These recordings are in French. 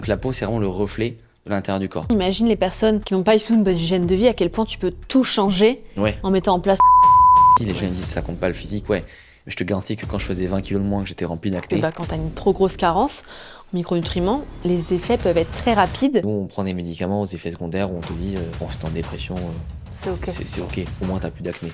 Donc la peau, c'est vraiment le reflet de l'intérieur du corps. Imagine les personnes qui n'ont pas du tout une bonne hygiène de vie, à quel point tu peux tout changer Ouais. en mettant en place. Si les gens disent ça compte pas le physique, ouais. Mais je te garantis que quand je faisais 20 kilos de moins, que j'étais rempli d'acné. Quand tu as une trop grosse carence en micronutriments, les effets peuvent être très rapides. Nous, on prend des médicaments aux effets secondaires où on te dit, bon, si t'es en dépression, C'est ok. c'est ok. Au moins, t'as plus d'acné.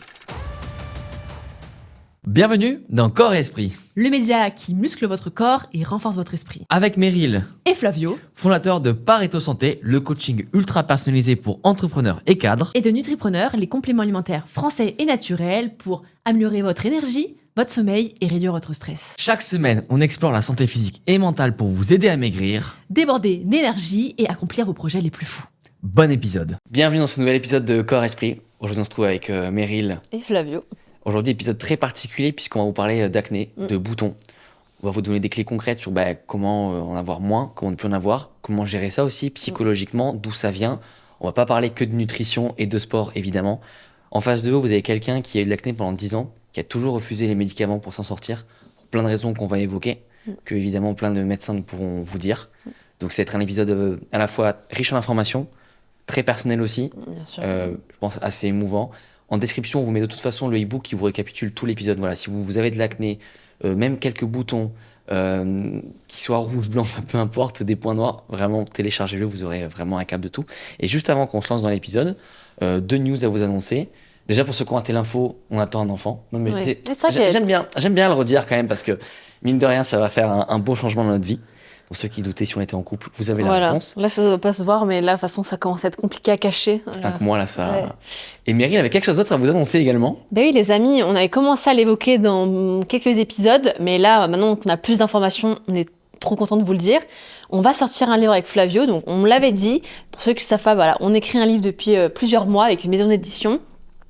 Bienvenue dans Corps et Esprit, Le média qui muscle votre corps et renforce votre esprit. avec Meryl, Et Flavio. fondateur de Pareto Santé, le coaching ultra personnalisé pour entrepreneurs et cadres. Et de Nutripreneur, les compléments alimentaires français et naturels pour améliorer votre énergie, votre sommeil et réduire votre stress. Chaque semaine, on explore la santé physique et mentale pour vous aider à maigrir. Déborder d'énergie et accomplir vos projets les plus fous. Bon épisode. Bienvenue dans ce nouvel épisode de Corps Esprit. Aujourd'hui, on se trouve avec Meryl. Et Flavio. Aujourd'hui, épisode très particulier puisqu'on va vous parler d'acné, de boutons. On va vous donner des clés concrètes sur comment en avoir moins, comment ne plus en avoir, comment gérer ça aussi psychologiquement, d'où ça vient. On va pas parler que de nutrition et de sport, évidemment. En face de vous, vous avez quelqu'un qui a eu de l'acné pendant 10 ans, qui a toujours refusé les médicaments pour s'en sortir, pour plein de raisons qu'on va évoquer, que évidemment plein de médecins ne pourront vous dire. Donc ça va être un épisode à la fois riche en informations, très personnel aussi, Bien sûr. je pense assez émouvant. En description, on vous met de toute façon le e-book qui vous récapitule tout l'épisode. Voilà, si vous avez de l'acné, même quelques boutons, qui soient rouges, blancs, peu importe, des points noirs, vraiment téléchargez-le, vous aurez vraiment un câble de tout. Et juste avant qu'on se lance dans l'épisode, deux news à vous annoncer. Déjà pour ceux qui ont raté l'info, on attend un enfant. Non mais Ouais. c'est- Et ça, j'aime bien le redire quand même parce que mine de rien, ça va faire un beau changement dans notre vie. Pour ceux qui doutaient si on était en couple, vous avez la Voilà. réponse. Là, ça ne va pas se voir, mais là, de toute façon, ça commence à être compliqué à cacher. 5 mois là, ça. Ouais. Et Meryl avait quelque chose d'autre à vous annoncer également. Ben oui, les amis, on avait commencé à l'évoquer dans quelques épisodes, mais là, maintenant qu'on a plus d'informations, on est trop content de vous le dire. On va sortir un livre avec Flavio, donc on me l'avait dit. Pour ceux qui ne savent pas, voilà, on écrit un livre depuis plusieurs mois avec une maison d'édition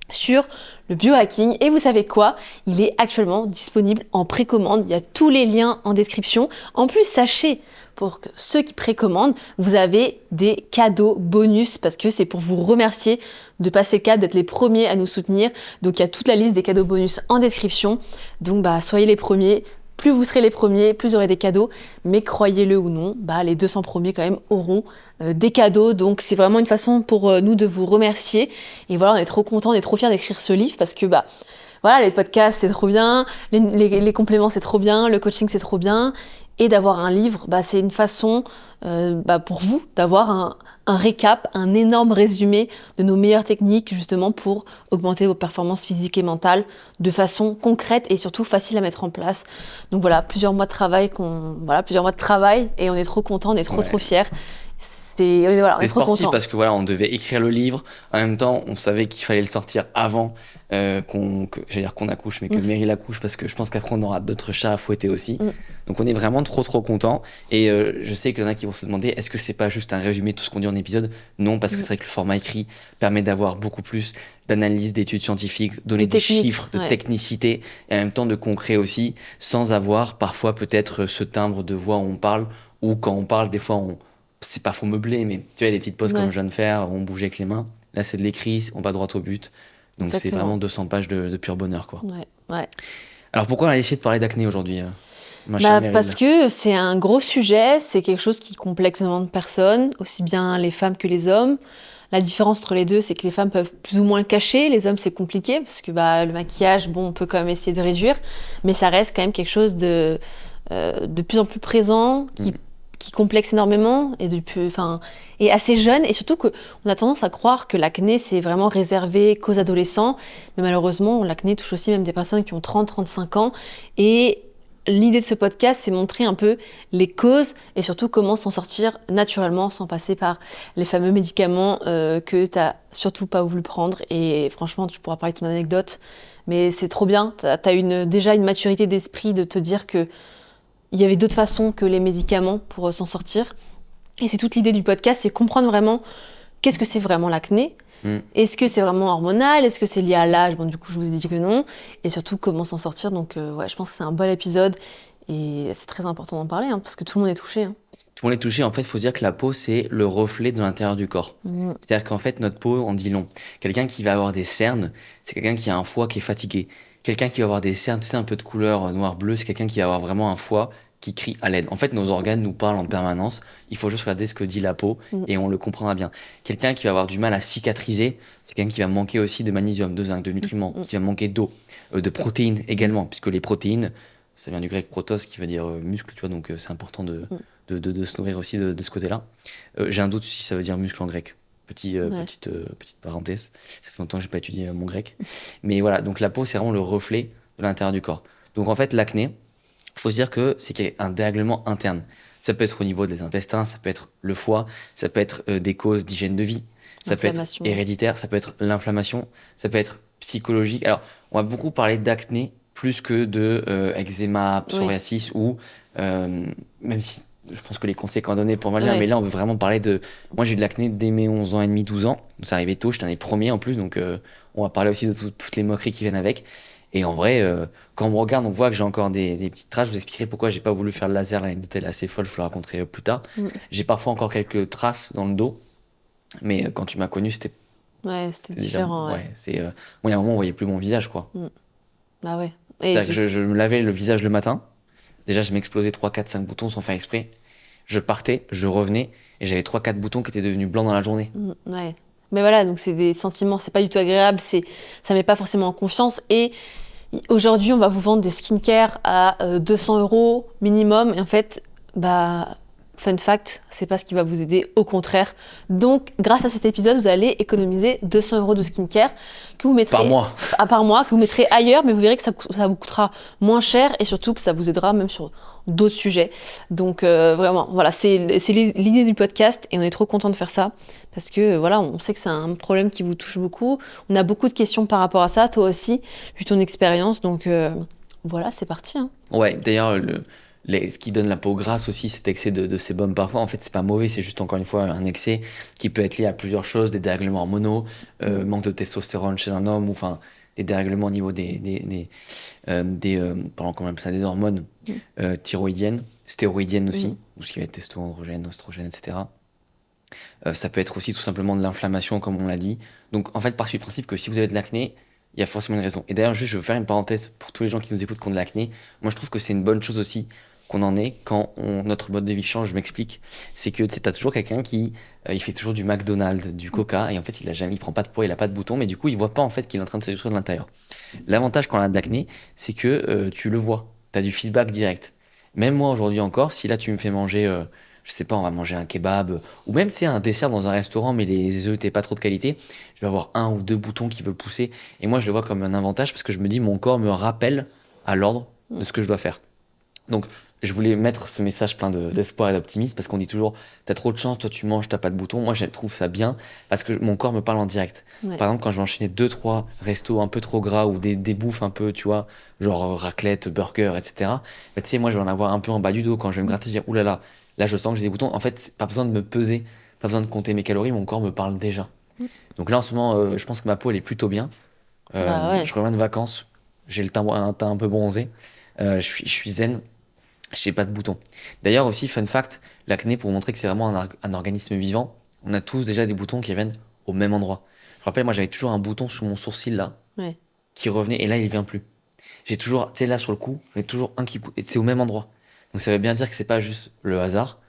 sur le biohacking. Et vous savez quoi? Il est actuellement disponible en précommande. Il y a tous les liens en description. En plus, sachez, pour que ceux qui précommandent, vous avez des cadeaux bonus parce que c'est pour vous remercier de passer le cap, d'être les premiers à nous soutenir. Donc il y a toute la liste des cadeaux bonus en description. Donc soyez les premiers. Plus vous serez les premiers, plus vous aurez des cadeaux. Mais croyez-le ou non, les 200 premiers quand même auront des cadeaux. Donc c'est vraiment une façon pour nous de vous remercier. Et voilà, on est trop contents, on est trop fiers d'écrire ce livre parce que voilà, les podcasts c'est trop bien, les compléments c'est trop bien, le coaching c'est trop bien. Et d'avoir un livre, c'est une façon pour vous d'avoir un récap, un énorme résumé de nos meilleures techniques justement pour augmenter vos performances physiques et mentales de façon concrète et surtout facile à mettre en place. Donc voilà, plusieurs mois de travail et on est trop contents, on est trop fiers. On est C'est trop sportif contents. parce que voilà, on devait écrire le livre. En même temps, on savait qu'il fallait le sortir avant qu'on accouche, mais que Meryl accouche parce que je pense qu'après on aura d'autres chats à fouetter aussi. Donc on est vraiment trop contents. Et je sais qu'il y en a qui vont se demander est-ce que c'est pas juste un résumé de tout ce qu'on dit en épisode? Non, parce que c'est vrai que le format écrit permet d'avoir beaucoup plus d'analyse, d'études scientifiques, donner De des technique, chiffres, de ouais. technicité et en même temps de concret aussi, sans avoir parfois peut-être ce timbre de voix où on parle ou quand on parle des fois c'est pas faux meubler, mais tu vois, il y a des petites pauses Ouais. comme je viens de faire, on bougeait avec les mains. Là, c'est de l'écrit, on va droit au but. Donc, c'est Exactement. vraiment 200 pages de pur bonheur, quoi. Ouais. Alors, pourquoi on a décidé de parler d'acné aujourd'hui, ma chère Meryl? Parce que c'est un gros sujet, c'est quelque chose qui complexe énormément de personnes, aussi bien les femmes que les hommes. La différence entre les deux, c'est que les femmes peuvent plus ou moins le cacher, les hommes c'est compliqué, parce que le maquillage, on peut quand même essayer de réduire, mais ça reste quand même quelque chose de plus en plus présent, qui complexe énormément et assez jeune, et surtout qu'on a tendance à croire que l'acné c'est vraiment réservé qu'aux adolescents, mais malheureusement l'acné touche aussi même des personnes qui ont 30-35 ans, et l'idée de ce podcast c'est montrer un peu les causes et surtout comment s'en sortir naturellement sans passer par les fameux médicaments que t'as surtout pas voulu prendre. Et franchement tu pourras parler de ton anecdote, mais c'est trop bien, t'as déjà une maturité d'esprit de te dire que il y avait d'autres façons que les médicaments pour s'en sortir. Et c'est toute l'idée du podcast, c'est comprendre vraiment qu'est-ce que c'est vraiment l'acné. Est-ce que c'est vraiment hormonal? Est-ce que c'est lié à l'âge? Du coup, je vous ai dit que non. Et surtout, comment s'en sortir. Donc, je pense que c'est un bon épisode. Et c'est très important d'en parler, parce que tout le monde est touché. Tout le monde est touché. En fait, il faut se dire que la peau, c'est le reflet de l'intérieur du corps. C'est-à-dire qu'en fait, notre peau en dit long. Quelqu'un qui va avoir des cernes, c'est quelqu'un qui a un foie qui est fatigué. Quelqu'un qui va avoir des cernes, tu sais, un peu de couleur noir-bleu, c'est quelqu'un qui va avoir vraiment un foie qui crie à l'aide. En fait, nos organes nous parlent en permanence. Il faut juste regarder ce que dit la peau et on le comprendra bien. Quelqu'un qui va avoir du mal à cicatriser, c'est quelqu'un qui va manquer aussi de magnésium, de zinc, de nutriments, qui va manquer d'eau, de protéines également, puisque les protéines, ça vient du grec protos qui veut dire muscle, tu vois, donc c'est important de se nourrir aussi de ce côté-là. J'ai un doute si ça veut dire muscle en grec. Petite parenthèse, ça fait longtemps que j'ai pas étudié mon grec. Mais voilà, donc la peau, c'est vraiment le reflet de l'intérieur du corps. Donc en fait, l'acné, il faut se dire que c'est un dérèglement interne. Ça peut être au niveau des intestins, ça peut être le foie, ça peut être des causes d'hygiène de vie, ça peut être héréditaire, ça peut être l'inflammation, ça peut être psychologique. Alors, on va beaucoup parler d'acné plus que de eczéma, psoriasis ou même si je pense que les conseils qu'on a donnés pour Valère, mais là on veut vraiment parler de... Moi j'ai eu de l'acné dès mes 11 ans et demi, 12 ans, donc ça arrivait tôt, j'étais un des premiers en plus, donc on va parler aussi de toutes les moqueries qui viennent avec. Et en vrai, quand on me regarde, on voit que j'ai encore des petites traces. Je vous expliquerai pourquoi j'ai pas voulu faire le laser. L'anecdote elle est assez folle, je vous la raconterai plus tard. J'ai parfois encore quelques traces dans le dos, mais quand tu m'as connu, c'était différent. Moi, il y a un moment, on voyait plus mon visage, quoi. Ah ouais. C'est-à-dire que je me lavais le visage le matin. Déjà, je m'explosais 3, 4, 5 boutons sans faire exprès. Je partais, je revenais, et j'avais 3, 4 boutons qui étaient devenus blancs dans la journée. Ouais. Mais voilà, donc c'est des sentiments, c'est pas du tout agréable, ça met pas forcément en confiance. Et aujourd'hui, on va vous vendre des skincare à 200 € minimum. Et en fait, fun fact, c'est pas ce qui va vous aider, au contraire. Donc, grâce à cet épisode, vous allez économiser 200 € de skincare que vous mettrez par mois, que vous mettrez ailleurs, mais vous verrez que ça vous coûtera moins cher et surtout que ça vous aidera même sur d'autres sujets. Donc, vraiment, voilà, c'est l'idée du podcast et on est trop content de faire ça parce que voilà, on sait que c'est un problème qui vous touche beaucoup. On a beaucoup de questions par rapport à ça, toi aussi, vu ton expérience. Donc, voilà, c'est parti. Hein. Ouais, d'ailleurs, ce qui donne la peau grasse aussi, cet excès de sébum parfois, en fait, c'est pas mauvais, c'est juste encore une fois un excès qui peut être lié à plusieurs choses, des dérèglements hormonaux, manque de testostérone chez un homme, ou enfin des dérèglements au niveau des hormones thyroïdiennes, stéroïdiennes aussi, ou ce qui va être testo, androgène, oestrogène, etc. Ça peut être aussi tout simplement de l'inflammation, comme on l'a dit. Donc en fait, par du principe que si vous avez de l'acné, il y a forcément une raison. Et d'ailleurs, juste, je veux faire une parenthèse pour tous les gens qui nous écoutent qui ont de l'acné. Moi, je trouve que c'est une bonne chose aussi qu'on en ait quand notre mode de vie change. Je m'explique. C'est que tu as toujours quelqu'un qui il fait toujours du McDonald's, du Coca, et en fait, il prend pas de poids, il a pas de bouton, mais du coup, il voit pas en fait qu'il est en train de se détruire de l'intérieur. L'avantage quand on a de l'acné, c'est que tu le vois. Tu as du feedback direct. Même moi, aujourd'hui encore, si là, tu me fais manger, je sais pas, on va manger un kebab, ou même, c'est un dessert dans un restaurant, mais les œufs n'étaient pas trop de qualité, je vais avoir 1 ou 2 boutons qui veulent pousser. Et moi, je le vois comme un avantage parce que je me dis, mon corps me rappelle à l'ordre de ce que je dois faire. Donc, je voulais mettre ce message plein d'espoir et d'optimisme parce qu'on dit toujours, t'as trop de chance, toi tu manges, t'as pas de boutons. Moi, je trouve ça bien parce que mon corps me parle en direct. Ouais. Par exemple, quand je vais enchaîner 2-3 restos un peu trop gras ou des bouffes un peu, tu vois, genre raclette, burger, etc. Tu sais, moi, je vais en avoir un peu en bas du dos quand je vais me gratter, dire, oulala, là, je sens que j'ai des boutons. En fait, pas besoin de me peser, pas besoin de compter mes calories, mon corps me parle déjà. Donc là, en ce moment, je pense que ma peau, elle est plutôt bien. Je reviens de vacances, j'ai le teint un peu bronzé, je suis zen. J'ai pas de boutons. D'ailleurs aussi, fun fact, l'acné, pour vous montrer que c'est vraiment un organisme vivant, on a tous déjà des boutons qui viennent au même endroit. Je me rappelle, moi j'avais toujours un bouton sous mon sourcil là, qui revenait, et là il vient plus. J'ai toujours, tu sais là sur le cou, j'en ai toujours un qui pousse, et c'est au même endroit. Donc ça veut bien dire que c'est pas juste le hasard,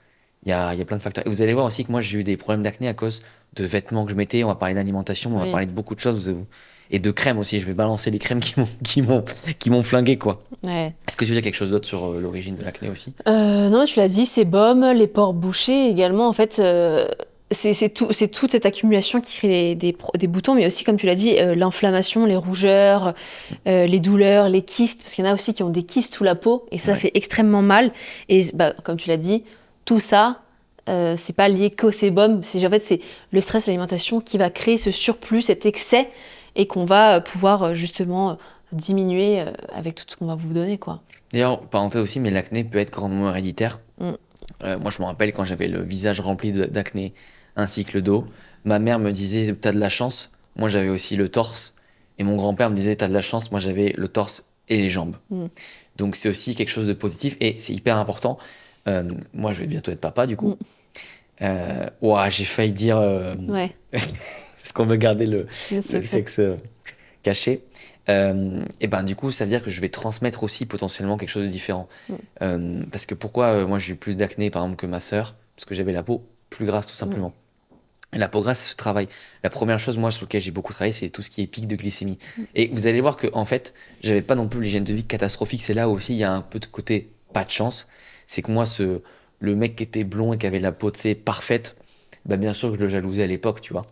il y a plein de facteurs. Et vous allez voir aussi que moi j'ai eu des problèmes d'acné à cause de vêtements que je mettais, on va parler d'alimentation, on va parler de beaucoup de choses, et de crème aussi, je vais balancer les crèmes qui m'ont flingué quoi. Ouais. Est-ce que tu veux dire quelque chose d'autre sur l'origine de l'acné aussi? Non, tu l'as dit, sébum, les pores bouchés également. En fait, c'est toute cette accumulation qui crée des boutons, mais aussi, comme tu l'as dit, l'inflammation, les rougeurs, les douleurs, les kystes, parce qu'il y en a aussi qui ont des kystes sous la peau, et ça fait extrêmement mal. Et comme tu l'as dit, tout ça, c'est pas lié qu'au sébum. C'est le stress, l'alimentation qui va créer ce surplus, cet excès, et qu'on va pouvoir justement diminuer avec tout ce qu'on va vous donner, quoi. D'ailleurs, parenthèse aussi, mais l'acné peut être grandement héréditaire. Moi, je me rappelle quand j'avais le visage rempli d'acné ainsi que le dos, ma mère me disait t'as de la chance. Moi, j'avais aussi le torse. Et mon grand-père me disait t'as de la chance. Moi, j'avais le torse et les jambes. Donc, c'est aussi quelque chose de positif et c'est hyper important. Moi, je vais bientôt être papa, du coup. J'ai failli dire... parce qu'on veut garder le sexe caché. Et ben du coup, ça veut dire que je vais transmettre aussi potentiellement quelque chose de différent. Parce que pourquoi moi j'ai eu plus d'acné par exemple que ma sœur? Parce que j'avais la peau plus grasse tout simplement. Et la peau grasse, c'est ce travail. La première chose, moi, sur lequel j'ai beaucoup travaillé, c'est tout ce qui est pic de glycémie. Et vous allez voir que, en fait, j'avais pas non plus l'hygiène de vie catastrophique. C'est là aussi, il y a un peu de côté pas de chance. C'est que moi, le mec qui était blond et qui avait la peau, tu sais, parfaite, bah, bien sûr que je le jalousais à l'époque, tu vois.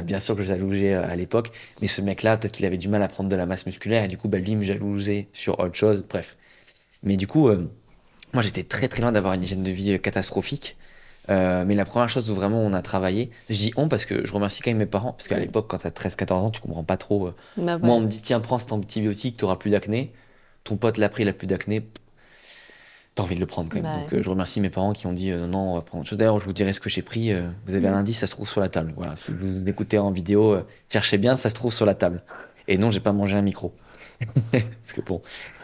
Bien sûr que je le jalousais à l'époque. Mais ce mec-là, peut-être qu'il avait du mal à prendre de la masse musculaire. Et du coup, bah, lui, il me jalousait sur autre chose. Bref. Mais du coup, moi, j'étais très, très loin d'avoir une hygiène de vie catastrophique. Mais la première chose où vraiment on a travaillé, je dis on parce que je remercie quand même mes parents, parce qu'à l'époque, quand t'as 13-14 ans, tu comprends pas trop. Bah, Moi, ouais. on me dit, tiens, prends cet antibiotique, t'auras plus d'acné. Ton pote l'a pris, il a plus d'acné. T'as envie de le prendre quand même. Bah, Donc, je remercie mes parents qui ont dit, non, non, on va prendre autre chose. D'ailleurs, je vous dirai ce que j'ai pris. Vous avez un indice, ça se trouve sur la table. Voilà, si vous écoutez en vidéo, cherchez bien, ça se trouve sur la table. Et non, j'ai pas mangé un micro. Parce que bon.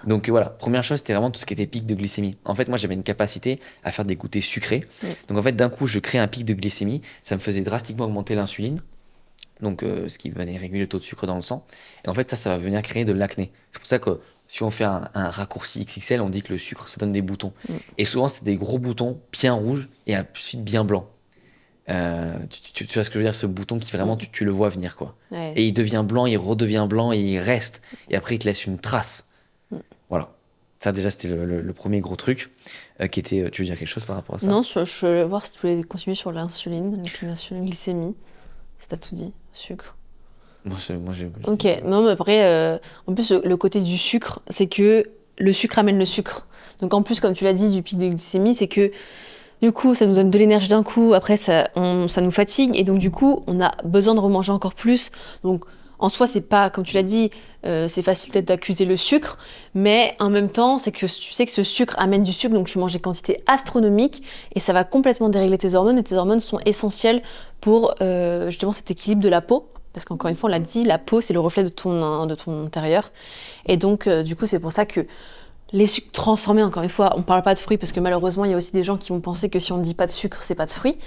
Donc voilà, première chose, c'était vraiment tout ce qui était pic de glycémie. En fait, moi, j'avais une capacité à faire des goûters sucrés. Donc en fait, d'un coup, je crée un pic de glycémie. Ça me faisait drastiquement augmenter l'insuline. Donc ce qui venait réguler le taux de sucre dans le sang. Et en fait, ça va venir créer de l'acné. C'est pour ça que si on fait un raccourci XXL, on dit que le sucre, ça donne des boutons. Et souvent, c'est des gros boutons bien rouges et ensuite bien blancs. Tu vois ce que je veux dire, ce bouton qui vraiment tu le vois venir quoi. ouais. Et il devient blanc, il redevient blanc et il reste. Et après il te laisse une trace. Voilà. Ça déjà c'était le premier gros truc qui était. Tu veux dire quelque chose par rapport à ça? Non, je voulais voir si tu voulais continuer sur l'insuline, l'insuline, glycémie. Si t'as tout dit, sucre. Moi, j'ai. Ok, non, mais après, en plus, le côté du sucre, c'est que le sucre amène le sucre. Donc en plus, comme tu l'as dit, du pic de glycémie, c'est que du coup, ça nous donne de l'énergie d'un coup, après, ça nous fatigue, et donc du coup, on a besoin de remanger encore plus. Donc en soi, c'est pas, comme tu l'as dit, c'est facile peut-être d'accuser le sucre, mais en même temps, c'est que tu sais que ce sucre amène du sucre, donc tu manges des quantités astronomiques, et ça va complètement dérégler tes hormones, et tes hormones sont essentielles pour justement cet équilibre de la peau. Parce qu'encore une fois, on l'a dit, la peau, c'est le reflet de ton intérieur. Et donc, du coup, c'est pour ça que les sucres transformés, encore une fois, on parle pas de fruits parce que malheureusement, il y a aussi des gens qui vont penser que si on ne dit pas de sucre, c'est pas de fruits.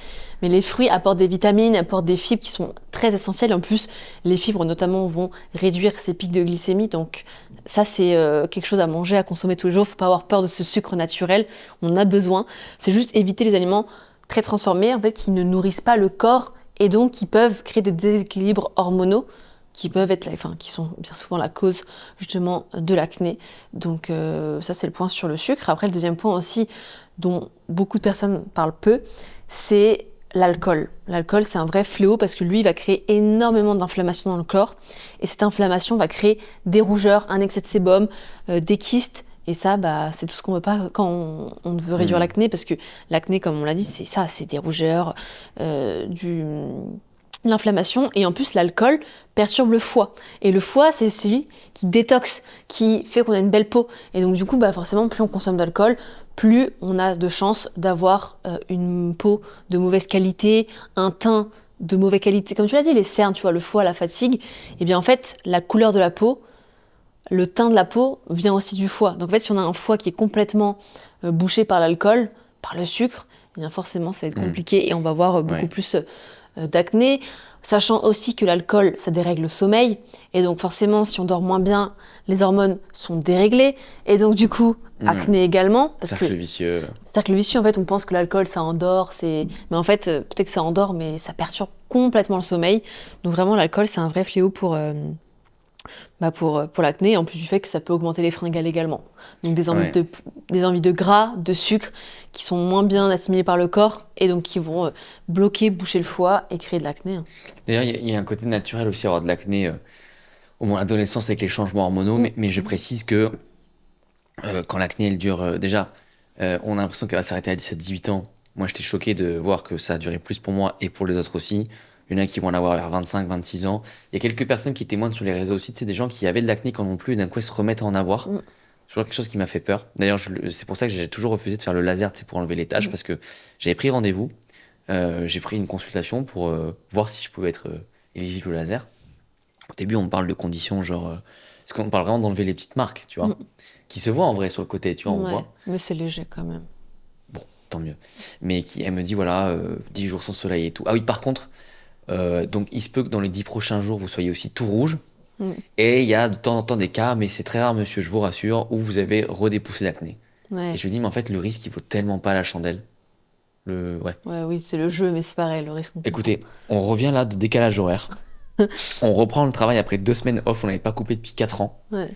Mais les fruits apportent des vitamines, apportent des fibres qui sont très essentielles. En plus, les fibres, notamment, vont réduire ces pics de glycémie. Donc, ça, c'est quelque chose à manger, à consommer tous les jours. Faut pas avoir peur de ce sucre naturel. On en a besoin. C'est juste éviter les aliments très transformés, en fait, qui ne nourrissent pas le corps et donc qui peuvent créer des déséquilibres hormonaux qui peuvent être, enfin, qui sont bien souvent la cause justement de l'acné. Donc ça c'est le point sur le sucre. Après le deuxième point aussi dont beaucoup de personnes parlent peu, c'est l'alcool. L'alcool c'est un vrai fléau parce que lui il va créer énormément d'inflammation dans le corps et cette inflammation va créer des rougeurs, un excès de sébum, des kystes. Et ça, bah, c'est tout ce qu'on veut pas quand on veut réduire l'acné, parce que l'acné, comme on l'a dit, c'est ça, c'est des rougeurs, l'inflammation, et en plus l'alcool perturbe le foie. Et le foie, c'est celui qui détoxe, qui fait qu'on a une belle peau. Et donc du coup, bah, forcément, plus on consomme d'alcool, plus on a de chances d'avoir une peau de mauvaise qualité, un teint de mauvaise qualité. Comme tu l'as dit, les cernes, tu vois, le foie, la fatigue, et bien en fait, la couleur de la peau, le teint de la peau vient aussi du foie. Donc en fait, si on a un foie qui est complètement bouché par l'alcool, par le sucre, eh bien forcément, ça va être compliqué et on va avoir beaucoup plus d'acné. Sachant aussi que l'alcool, ça dérègle le sommeil. Et donc forcément, si on dort moins bien, les hormones sont déréglées. Et donc du coup, acné également. Cercle vicieux. Cercle vicieux, en fait, on pense que l'alcool, ça endort. Mais en fait, peut-être que ça endort, mais ça perturbe complètement le sommeil. Donc vraiment, l'alcool, c'est un vrai fléau pour l'acné, en plus du fait que ça peut augmenter les fringales également. Donc des envies de gras, de sucre, qui sont moins bien assimilées par le corps, et donc qui vont bloquer, boucher le foie et créer de l'acné. D'ailleurs, il y a un côté naturel aussi à avoir de l'acné au moment de l'adolescence avec les changements hormonaux, mais je précise que quand l'acné, elle dure... déjà, on a l'impression qu'elle va s'arrêter à 17-18 ans. Moi, j'étais choqué de voir que ça a duré plus pour moi et pour les autres aussi. Il y en a qui vont en avoir vers 25, 26 ans. Il y a quelques personnes qui témoignent sur les réseaux aussi, c'est des gens qui avaient de l'acné quand non plus, et d'un coup, ils se remettent à en avoir. C'est toujours quelque chose qui m'a fait peur. D'ailleurs, c'est pour ça que j'ai toujours refusé de faire le laser, pour enlever les taches, parce que j'avais pris rendez-vous, j'ai pris une consultation pour voir si je pouvais être éligible au laser. Au début, on me parle de conditions genre... parce qu'on parle vraiment d'enlever les petites marques, tu vois, qui se voient en vrai sur le côté, tu vois, on voit. Mais c'est léger quand même. Bon, tant mieux. Mais elle me dit, voilà, 10 jours sans soleil et tout. Ah oui, par contre... donc il se peut que dans les 10 prochains jours, vous soyez aussi tout rouge. Et il y a de temps en temps des cas, mais c'est très rare, monsieur, je vous rassure, où vous avez redépoussé d'acné. Ouais. Et je me dis, mais en fait, le risque, il vaut tellement pas la chandelle. Ouais. Ouais, oui, c'est le jeu, mais c'est pareil, le risque. On comprend. Écoutez, on revient là de décalage horaire. On reprend le travail après 2 semaines off, on n'avait pas coupé depuis 4 ans. Ouais,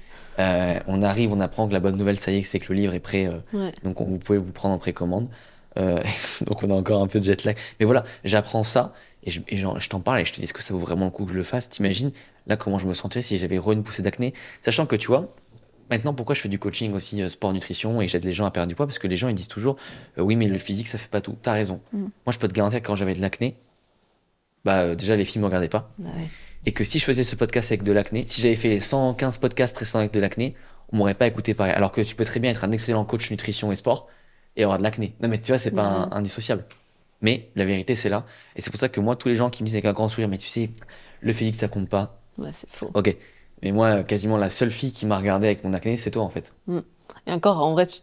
On arrive, on apprend que la bonne nouvelle, ça y est, c'est que le livre est prêt. ouais. Donc vous pouvez vous prendre en précommande. Euh, donc on a encore un peu de jet lag. Mais voilà, j'apprends ça je t'en parle et je te dis, est-ce que ça vaut vraiment le coup que je le fasse? T'imagines là comment je me sentirais si j'avais une poussée d'acné? Sachant que tu vois, maintenant pourquoi je fais du coaching aussi sport nutrition et j'aide les gens à perdre du poids? Parce que les gens ils disent toujours, oui mais le physique ça fait pas tout. T'as raison. Moi je peux te garantir que quand j'avais de l'acné, déjà les filles me regardaient pas. Bah ouais. Et que si je faisais ce podcast avec de l'acné, si j'avais fait les 115 podcasts précédents avec de l'acné, on m'aurait pas écouté pareil. Alors que tu peux très bien être un excellent coach nutrition et sport et avoir de l'acné. Non mais tu vois, c'est pas indissociable. Mais la vérité, c'est là. Et c'est pour ça que moi, tous les gens qui me disent avec un grand sourire, mais tu sais, le physique, ça compte pas. Ouais, c'est faux. Ok. Mais moi, quasiment la seule fille qui m'a regardé avec mon acné, c'est toi en fait. Et encore, en vrai, tu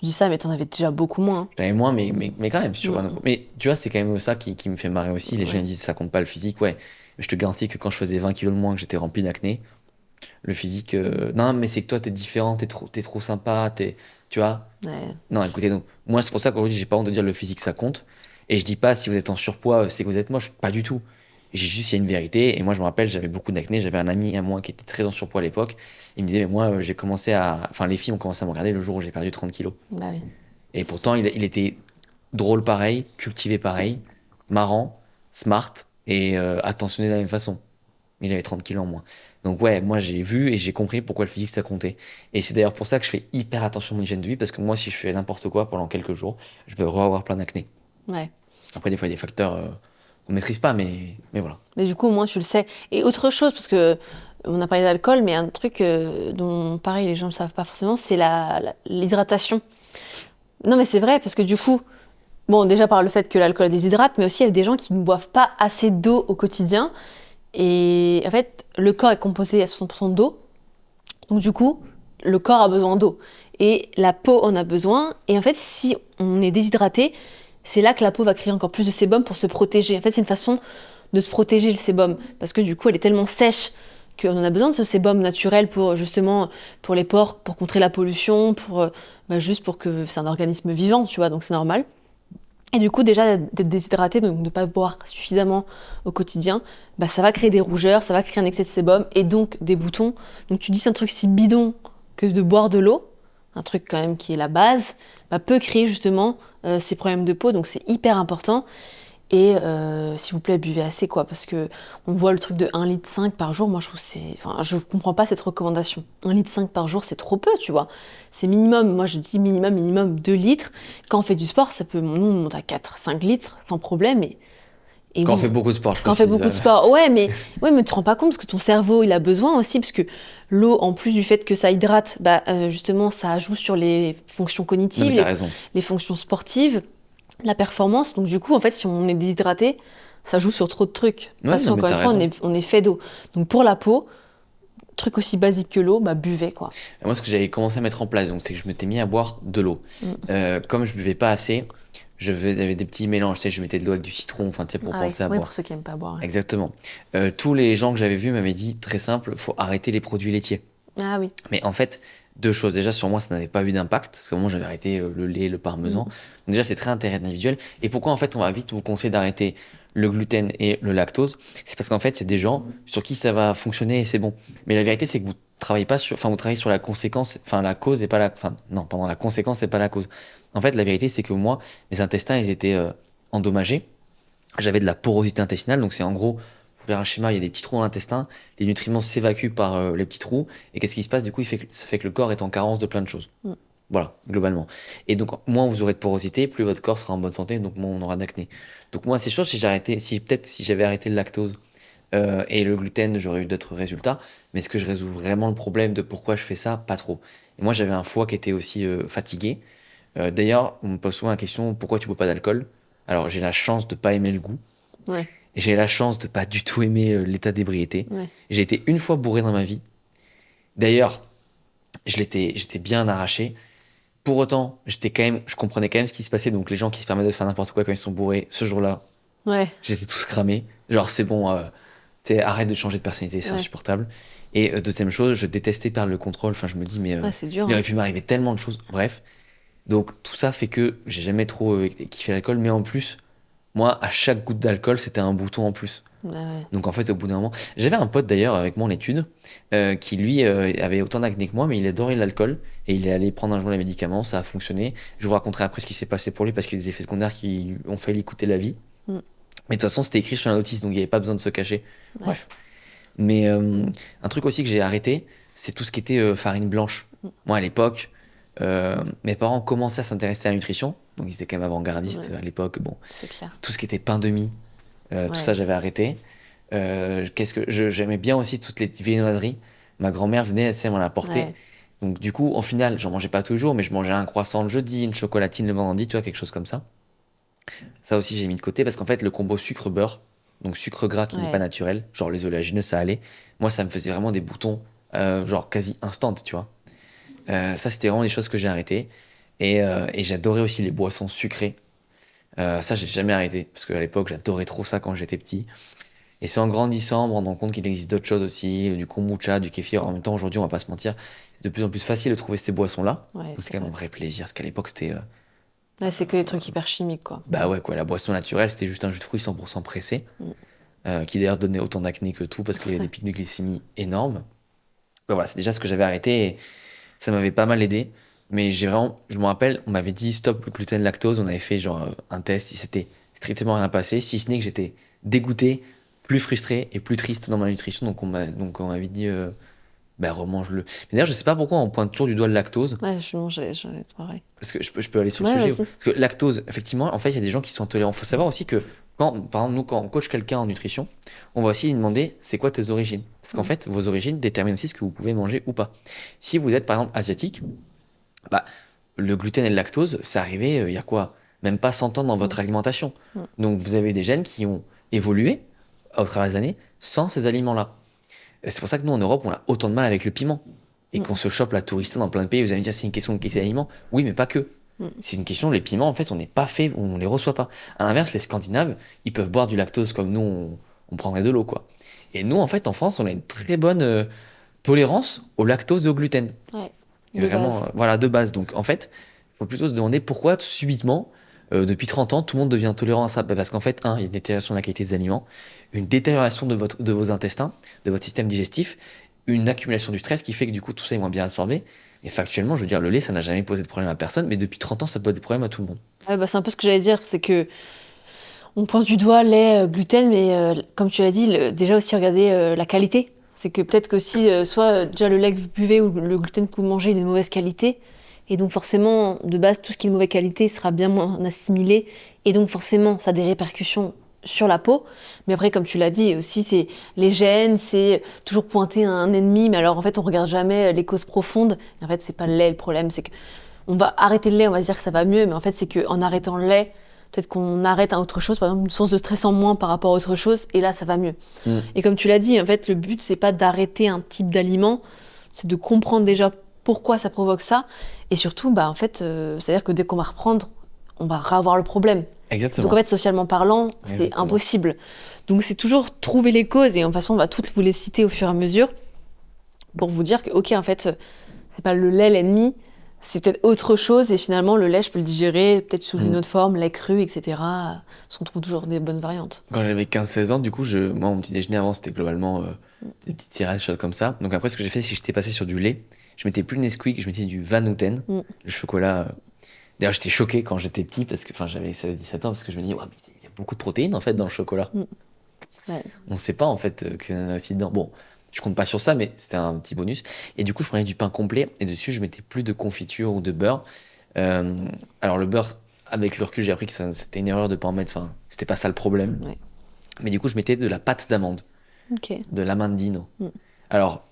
dis ça, mais t'en avais déjà beaucoup moins. Hein. J'avais moins, mais quand même, sur mais tu vois, c'est quand même ça qui me fait marrer aussi. Les gens Ouais. ils disent ça compte pas le physique, ouais. Mais je te garantis que quand je faisais 20 kilos de moins, que j'étais rempli d'acné, le physique, non, mais c'est que toi, t'es différent, t'es trop sympa, tu vois. Ouais. Non, écoutez, donc, moi, c'est pour ça qu'aujourd'hui, j'ai pas honte de dire le physique, ça compte. Et je dis pas si vous êtes en surpoids, c'est que vous êtes moche, pas du tout. J'ai juste, il y a une vérité. Et moi, je me rappelle, j'avais beaucoup d'acné. J'avais un ami à moi qui était très en surpoids à l'époque. Il me disait, mais moi, j'ai commencé à. Enfin, les filles ont commencé à me regarder le jour où j'ai perdu 30 kilos. Bah oui. Et pourtant, il était drôle pareil, cultivé pareil, marrant, smart et attentionné de la même façon. Mais il avait 30 kilos en moins. Donc ouais, moi j'ai vu et j'ai compris pourquoi le physique ça comptait. Et c'est d'ailleurs pour ça que je fais hyper attention à mon hygiène de vie, parce que moi si je fais n'importe quoi pendant quelques jours, je vais avoir plein d'acné. Ouais. Après des fois il y a des facteurs qu'on maîtrise pas, mais voilà. Mais du coup, au moins, tu le sais. Et autre chose, parce que on a parlé d'alcool, mais un truc dont, pareil, les gens ne le savent pas forcément, c'est l'hydratation. Non, mais c'est vrai, parce que du coup, bon, déjà par le fait que l'alcool déshydrate, mais aussi il y a des gens qui ne boivent pas assez d'eau au quotidien. Et en fait, le corps est composé à 60% d'eau. Donc du coup, le corps a besoin d'eau. Et la peau en a besoin. Et en fait, si on est déshydraté, c'est là que la peau va créer encore plus de sébum pour se protéger. En fait, c'est une façon de se protéger le sébum. Parce que du coup, elle est tellement sèche qu'on en a besoin de ce sébum naturel pour justement, pour les pores, pour contrer la pollution, juste pour que c'est un organisme vivant, tu vois, donc c'est normal. Et du coup, déjà, d'être déshydraté, donc de ne pas boire suffisamment au quotidien, ça va créer des rougeurs, ça va créer un excès de sébum et donc des boutons. Donc tu dis c'est un truc si bidon que de boire de l'eau, un truc quand même qui est la base, peut créer justement ces problèmes de peau, donc c'est hyper important. Et s'il vous plaît, buvez assez, quoi, parce que on voit le truc de 1,5 litre par jour, moi je trouve que c'est... Enfin, je comprends pas cette recommandation. 1,5 litre par jour, c'est trop peu, tu vois. C'est minimum, moi je dis minimum 2 litres. Quand on fait du sport, ça peut, nous on monte à 4, 5 litres, sans problème. Et Quand on oui, fait beaucoup de sport, je quand on fait beaucoup de sport, ouais, mais tu te rends pas compte, parce que ton cerveau, il a besoin aussi, parce que l'eau, en plus du fait que ça hydrate, justement, ça joue sur les fonctions Non, cognitives, mais t'as raison. les fonctions sportives, la performance. Donc du coup, en fait, si on est déshydraté, ça joue sur trop de trucs. Ouais, Parce non, mais qu'encore une t'as fois, raison. on est fait d'eau. Donc pour la peau, truc aussi basique que l'eau, buvez, quoi. Et moi, ce que j'avais commencé à mettre en place, donc, c'est que je m'étais mis à boire de l'eau. Comme je buvais pas assez, j'avais des petits mélanges. Tu sais, je mettais de l'eau avec du citron, enfin, tu sais, pour penser à Oui, boire. pour ceux qui aiment pas boire. Ouais. Exactement. Tous les gens que j'avais vus m'avaient dit, très simple, faut arrêter les produits laitiers. Ah oui. Mais en fait, 2 choses. Déjà, sur moi, ça n'avait pas eu d'impact. Parce que moi, j'avais arrêté le lait, le parmesan. Donc déjà, c'est très individuel. Et pourquoi, en fait, on va vite vous conseiller d'arrêter le gluten et le lactose? C'est parce qu'en fait, il y a des gens sur qui ça va fonctionner et c'est bon. Mais la vérité, c'est que vous travaillez pas sur, vous travaillez sur la conséquence, la cause et pas la conséquence et pas la cause. En fait, la vérité, c'est que moi, mes intestins, ils étaient endommagés. J'avais de la porosité intestinale. Donc, c'est en gros, vous verrez un schéma, il y a des petits trous dans l'intestin, les nutriments s'évacuent par les petits trous, et qu'est-ce qui se passe du coup? Ça fait que le corps est en carence de plein de choses. Voilà, globalement. Et donc, moins vous aurez de porosité, plus votre corps sera en bonne santé, donc moins on aura d'acné. Donc moi, c'est sûr, si j'avais arrêté le lactose et le gluten, j'aurais eu d'autres résultats, mais est-ce que je résous vraiment le problème de pourquoi je fais ça? Pas trop. Et moi, j'avais un foie qui était aussi fatigué. D'ailleurs, on me pose souvent la question, pourquoi tu bois pas d'alcool? Alors, j'ai la chance de pas aimer le goût. Ouais. J'ai la chance de pas du tout aimer l'état d'ébriété. Ouais. J'ai été une fois bourré dans ma vie. D'ailleurs, j'étais bien arraché. Pour autant, je comprenais quand même ce qui se passait. Donc les gens qui se permettent de faire n'importe quoi quand ils sont bourrés, ce jour-là, Ouais. j'étais tous cramés. Genre c'est bon, Tu sais, arrête de changer de personnalité, c'est Ouais. insupportable. Et deuxième chose, je détestais perdre le contrôle. Enfin, je me dis, mais Ouais, c'est dur. il aurait pu m'arriver tellement de choses. Bref. Donc, tout ça fait que j'ai jamais trop kiffé l'alcool. Mais en plus, moi, à chaque goutte d'alcool, c'était un bouton en plus. Ouais. Donc, en fait, au bout d'un moment, j'avais un pote d'ailleurs avec moi en études qui, lui, avait autant d'acné que moi, mais il adorait l'alcool. Et il est allé prendre un jour les médicaments. Ça a fonctionné. Je vous raconterai après ce qui s'est passé pour lui parce qu'il y a des effets secondaires qui ont failli lui coûter la vie. Mm. Mais de toute façon, c'était écrit sur la notice, donc il n'y avait pas besoin de se cacher. Ouais. Bref. Mais un truc aussi que j'ai arrêté, c'est tout ce qui était farine blanche. Moi, à l'époque, mes parents commençaient à s'intéresser à la nutrition, donc ils étaient quand même avant-gardistes Ouais. à l'époque. Bon, C'est clair. tout ce qui était pain de mie, tout Ouais. ça, j'avais arrêté. J'aimais bien aussi toutes les viennoiseries. Ma grand-mère venait, elle, tu sais, m'en apporter. Ouais. Donc du coup, en final, j'en mangeais pas tous les jours, mais je mangeais un croissant le jeudi, une chocolatine le vendredi, tu vois, quelque chose comme ça. Ça aussi, j'ai mis de côté parce qu'en fait, le combo sucre-beurre, donc sucre gras qui n'est Ouais. pas naturel, genre les oléagineux, ça allait. Moi, ça me faisait vraiment des boutons, genre quasi instant, tu vois. Ça, c'était vraiment des choses que j'ai arrêtées. Et j'adorais aussi les boissons sucrées. Ça, j'ai jamais arrêté parce qu'à l'époque, j'adorais trop ça quand j'étais petit. Et c'est en grandissant, en me rendant compte qu'il existe d'autres choses aussi, du kombucha, du kéfir. En même temps, aujourd'hui, on va pas se mentir, c'est de plus en plus facile de trouver ces boissons-là. Ouais, Donc, c'est c'est quand même un vrai. vrai plaisir, parce qu'à l'époque, c'était. Ouais, c'est que des trucs hyper chimiques, quoi. Bah ouais, quoi, la boisson naturelle, c'était juste un jus de fruits 100% pressé, qui d'ailleurs donnait autant d'acné que tout, parce qu'il y avait des pics de glycémie énormes. Bah voilà, c'est déjà ce que j'avais arrêté, et ça m'avait pas mal aidé. Mais je me rappelle, on m'avait dit stop gluten lactose, on avait fait genre un test, il s'était strictement rien passé, si ce n'est que j'étais dégoûté, plus frustré et plus triste dans ma nutrition, donc on m'avait dit, bah remange-le. Mais d'ailleurs, je sais pas pourquoi on pointe toujours du doigt le lactose. Ouais, non, j'allais te parler. Parce que je peux aller sur le Ouais, sujet. vas-y. Parce que lactose, effectivement, en fait, il y a des gens qui sont intolérants. Il faut savoir aussi que, par exemple, nous, quand on coach quelqu'un en nutrition, on va aussi lui demander c'est quoi tes origines. Parce qu'en fait, vos origines déterminent aussi ce que vous pouvez manger ou pas. Si vous êtes, par exemple, asiatique, bah, le gluten et le lactose, c'est arrivé il y a quoi? Même pas 100 ans dans votre alimentation. Donc, vous avez des gènes qui ont évolué au travers des années sans ces aliments-là. Et c'est pour ça que nous, en Europe, on a autant de mal avec le piment. Et qu'on se chope la tourista dans plein de pays, vous allez me dire c'est une question de qualité d'aliments. Oui, mais pas que. C'est une question, les piments, en fait, on n'est pas fait, on les reçoit pas. À l'inverse, les Scandinaves, ils peuvent boire du lactose comme nous, on prendrait de l'eau, quoi. Et nous, en fait, en France, on a une très bonne tolérance au lactose et au gluten. Ouais. Et De vraiment, base. voilà, de base. Donc, en fait, il faut plutôt se demander pourquoi, subitement, depuis 30 ans, tout le monde devient tolérant à ça. Bah, parce qu'en fait, il y a une détérioration de la qualité des aliments, une détérioration de vos intestins, de votre système digestif, une accumulation du stress qui fait que du coup, tout ça est moins bien absorbé. Et factuellement, je veux dire, le lait, ça n'a jamais posé de problème à personne, mais depuis 30 ans, ça pose des problèmes à tout le monde. Ouais, bah, c'est un peu ce que j'allais dire, c'est que on pointe du doigt lait, gluten, mais comme tu l'as dit, déjà aussi regarder la qualité. C'est que peut-être qu'aussi, soit déjà le lait que vous buvez ou le gluten que vous mangez, il est de mauvaise qualité. Et donc forcément, de base, tout ce qui est de mauvaise qualité sera bien moins assimilé. Et donc forcément, ça a des répercussions sur la peau. Mais après, comme tu l'as dit, aussi, c'est les gènes, c'est toujours pointer un ennemi. Mais alors, en fait, on regarde jamais les causes profondes. Et en fait, c'est pas le lait le problème. C'est que on va arrêter le lait, on va se dire que ça va mieux. Mais en fait, c'est qu'en arrêtant le lait, peut-être qu'on arrête à autre chose. Par exemple, une source de stress en moins par rapport à autre chose. Et là, ça va mieux. Et comme tu l'as dit, en fait, le but, c'est pas d'arrêter un type d'aliment. C'est de comprendre déjà pourquoi ça provoque ça. Et surtout, bah, en fait, c'est-à-dire que dès qu'on va reprendre, on va revoir le problème. Exactement. Donc en fait, socialement parlant, c'est Exactement. impossible. Donc c'est toujours trouver les causes, et de toute façon, on va toutes vous les citer au fur et à mesure pour vous dire que, ok, en fait, c'est pas le lait l'ennemi, c'est peut-être autre chose, et finalement, le lait, je peux le digérer peut-être sous une autre forme, lait cru, etc. Parce qu'on trouve toujours des bonnes variantes. Quand j'avais 15-16 ans, du coup, moi, mon petit déjeuner avant, c'était globalement des petites céréales, des choses comme ça. Donc après, ce que j'ai fait, c'est que j'étais passé sur du lait. Je mettais plus de Nesquik, je mettais du Van Houten, le chocolat. D'ailleurs, j'étais choqué quand j'étais petit, parce que j'avais 16-17 ans, parce que je me disais, ouais, mais il y a beaucoup de protéines, en fait, dans le chocolat. Ouais. On ne sait pas, en fait, qu'il y en a aussi dedans. Bon, je compte pas sur ça, mais c'était un petit bonus. Et du coup, je prenais du pain complet, et dessus, je mettais plus de confiture ou de beurre. Alors, le beurre, avec le recul, j'ai appris que c'était une erreur de pas en mettre, enfin, c'était pas ça le problème. Ouais. Mais du coup, je mettais de la pâte d'amande, Ok. de l'amandino. Alors,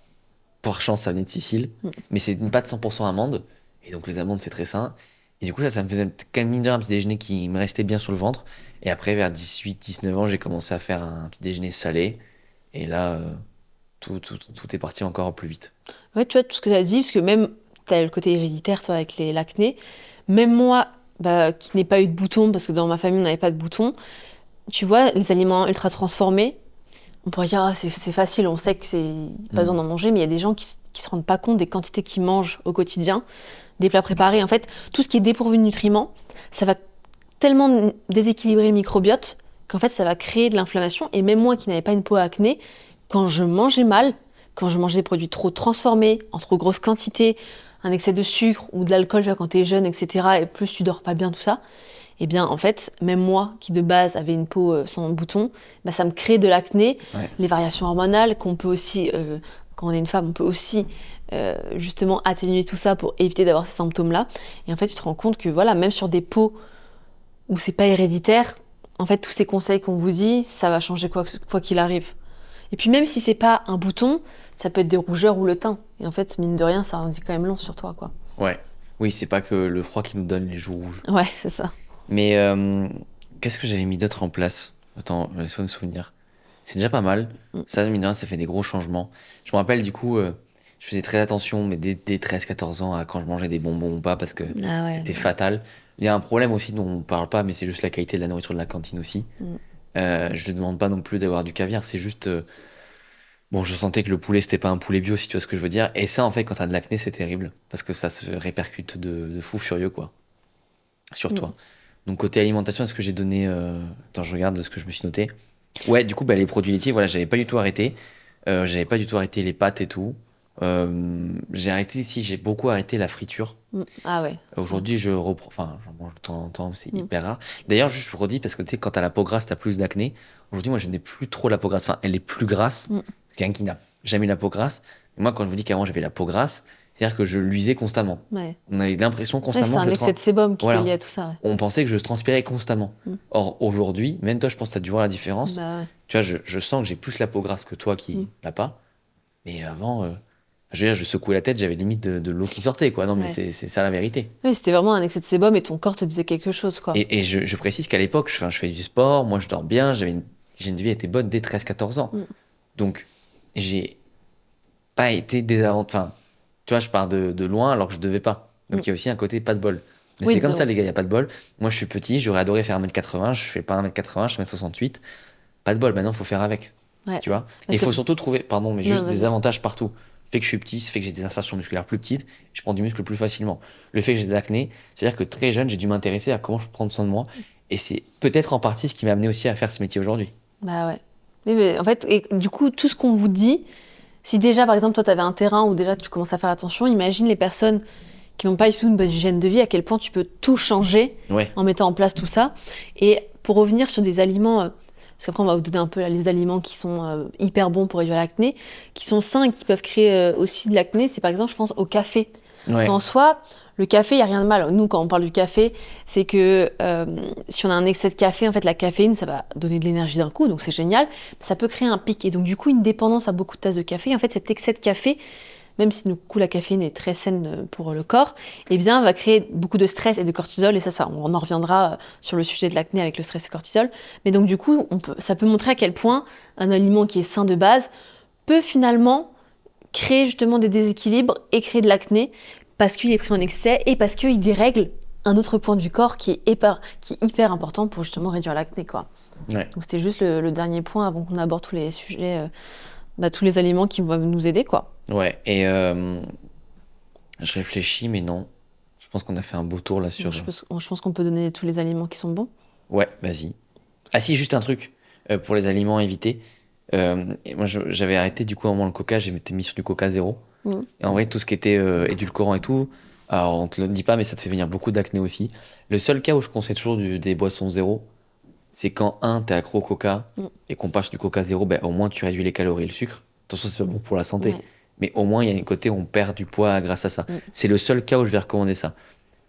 par chance, ça venait de Sicile, mais c'est une pâte 100% amande, et donc les amandes, c'est très sain. Et du coup, ça me faisait quand même mine de rien un petit déjeuner qui me restait bien sur le ventre. Et après, vers 18-19 ans, j'ai commencé à faire un petit déjeuner salé. Et là, tout est parti encore plus vite. Ouais, tu vois, tout ce que tu as dit, parce que même, tu as le côté héréditaire, toi, avec l'acné. Même moi, bah, qui n'ai pas eu de boutons, parce que dans ma famille, on n'avait pas de boutons, tu vois, les aliments ultra transformés, On pourrait dire, ah, c'est facile, on sait que c'est pas besoin d'en manger, mais il y a des gens qui se rendent pas compte des quantités qu'ils mangent au quotidien, des plats préparés. En fait, tout ce qui est dépourvu de nutriments, ça va tellement déséquilibrer le microbiote qu'en fait, ça va créer de l'inflammation. Et même moi qui n'avais pas une peau à acné, quand je mangeais mal, quand je mangeais des produits trop transformés, en trop grosse quantité, un excès de sucre ou de l'alcool, tu vois, quand t'es jeune, etc., et plus tu dors pas bien, tout ça, eh bien, en fait, même moi, qui de base avait une peau sans boutons, bah, ça me crée de l'acné, les variations hormonales, qu'on peut aussi, quand on est une femme, on peut aussi justement atténuer tout ça pour éviter d'avoir ces symptômes-là. Et en fait, tu te rends compte que voilà, même sur des peaux où c'est pas héréditaire, en fait, tous ces conseils qu'on vous dit, ça va changer quoi qu'il arrive. Et puis même si c'est pas un bouton, ça peut être des rougeurs ou le teint. Et en fait, mine de rien, ça en dit quand même long sur toi, quoi. Ouais. Oui, c'est pas que le froid qui nous donne les joues rouges. Ouais, c'est ça. Mais qu'est-ce que j'avais mis d'autre en place? Attends, laisse-moi me souvenir. C'est déjà pas mal. Ça, mine de rien, ça fait des gros changements. Je me rappelle, du coup, je faisais très attention, mais dès 13-14 ans, à quand je mangeais des bonbons ou pas, parce que Ah ouais. c'était fatal. Il y a un problème aussi dont on parle pas, mais c'est juste la qualité de la nourriture de la cantine aussi. Je demande pas non plus d'avoir du caviar, c'est juste. Bon, je sentais que le poulet, c'était pas un poulet bio, si tu vois ce que je veux dire. Et ça, en fait, quand t'as de l'acné, c'est terrible. Parce que ça se répercute de fou furieux, quoi. Sur toi. Donc, côté alimentation, est-ce que j'ai donné. Attends, je regarde ce que je me suis noté. Ouais, du coup, bah, les produits laitiers, voilà, j'avais pas du tout arrêté. J'avais pas du tout arrêté les pâtes et tout. J'ai arrêté, si, j'ai beaucoup arrêté la friture. Ah ouais. Aujourd'hui, je reprends. Enfin, j'en mange de temps en temps, c'est hyper rare. D'ailleurs, juste je redis, parce que tu sais, quand t'as la peau grasse, t'as plus d'acné. Aujourd'hui, moi, je n'ai plus trop la peau grasse. Enfin, elle est plus grasse. Quelqu'un qui n'a jamais eu la peau grasse. Et moi, quand je vous dis qu'avant, j'avais la peau grasse, c'est-à-dire que je luisais constamment. Ouais. On avait l'impression Ouais, constamment c'est un que excès de sébum qui Voilà. est lié à tout ça. Ouais. On pensait que je transpirais constamment. Or, aujourd'hui, même toi, je pense que tu as dû voir la différence. Bah ouais. Tu vois, je sens que j'ai plus la peau grasse que toi qui l'a pas. Mais avant, je veux dire, je secouais la tête, j'avais limite de l'eau qui sortait, quoi. Non, mais Ouais. c'est ça la vérité. Oui, c'était vraiment un excès de sébum et ton corps te disait quelque chose, quoi. Et je précise qu'à l'époque, je fais du sport, moi je dors bien, j'ai une vie qui était bonne dès 13-14 ans. Donc, j'ai pas été enfin, tu vois, je pars de loin alors que je devais pas. Donc, il y a aussi un côté pas de bol. Mais Oui, c'est comme non. ça, les gars, il y a pas de bol. Moi, je suis petit, j'aurais adoré faire 1m80, je fais pas 1m80, je fais 1m68. Pas de bol, maintenant, il faut faire avec. Ouais. Tu vois. Bah, Et il c'est- faut surtout trouver, pardon, mais Non, juste vas-y. des avantages partout. Le fait que je suis petit, ça fait que j'ai des insertions musculaires plus petites, je prends du muscle plus facilement. Le fait que j'ai de l'acné, c'est-à-dire que très jeune, j'ai dû m'intéresser à comment je peux prendre soin de moi. Et c'est peut-être en partie ce qui m'a amené aussi à faire ce métier aujourd'hui. Bah ouais. Oui, mais en fait, et du coup, tout ce qu'on vous dit, si déjà, par exemple, toi, tu avais un terrain où déjà tu commences à faire attention, imagine les personnes qui n'ont pas du tout une bonne hygiène de vie, à quel point tu peux tout changer Ouais. en mettant en place tout ça. Et pour revenir sur des aliments, parce qu'après, on va vous donner un peu la liste d'aliments qui sont hyper bons pour réduire l'acné, qui sont sains et qui peuvent créer aussi de l'acné, c'est par exemple, je pense, au café. Ouais. En soi, le café, il n'y a rien de mal. Nous, quand on parle du café, c'est que si on a un excès de café, en fait, la caféine, ça va donner de l'énergie d'un coup, donc c'est génial. Ça peut créer un pic. Et donc, du coup, une dépendance à beaucoup de tasses de café. Et en fait, cet excès de café, même si du coup la caféine est très saine pour le corps, eh bien, va créer beaucoup de stress et de cortisol. Et ça on en reviendra sur le sujet de l'acné avec le stress et le cortisol. Mais donc, du coup, ça peut montrer à quel point un aliment qui est sain de base peut finalement créer justement des déséquilibres et créer de l'acné parce qu'il est pris en excès et parce qu'il dérègle un autre point du corps qui est hyper important pour justement réduire l'acné, quoi. Ouais. Donc c'était juste le dernier point avant qu'on aborde tous les sujets, tous les aliments qui vont nous aider, quoi. Ouais. Et je réfléchis, mais non. Je pense qu'on a fait un beau tour là sur. Donc, je pense qu'on peut donner tous les aliments qui sont bons. Ouais, vas-y. Ah si, juste un truc pour les aliments à éviter. Et moi, j'avais arrêté du coup à un moment le coca, j'étais mis sur du coca zéro. Et en vrai, tout ce qui était édulcorant et tout, alors on te le dit pas, mais ça te fait venir beaucoup d'acné aussi. Le seul cas où je conseille toujours des boissons zéro, c'est quand t'es accro au coca et qu'on passe du coca zéro, ben, au moins tu réduis les calories et le sucre. Attention, c'est pas bon pour la santé. Ouais. Mais au moins, il y a un côté où on perd du poids grâce à ça. C'est le seul cas où je vais recommander ça.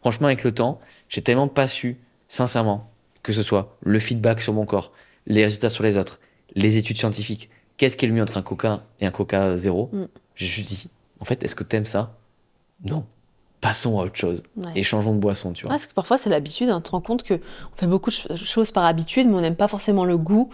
Franchement, avec le temps, j'ai tellement pas su, sincèrement, que ce soit le feedback sur mon corps, les résultats sur les autres, les études scientifiques, qu'est-ce qui est le mieux entre un coca et un coca zéro. J'ai juste dit, en fait, est-ce que t'aimes ça? Non. Passons à autre chose. Ouais. Et changeons de boisson, tu vois. Ouais, parce que parfois c'est l'habitude, hein. Tu te rends compte qu'on fait beaucoup de choses par habitude, mais on n'aime pas forcément le goût.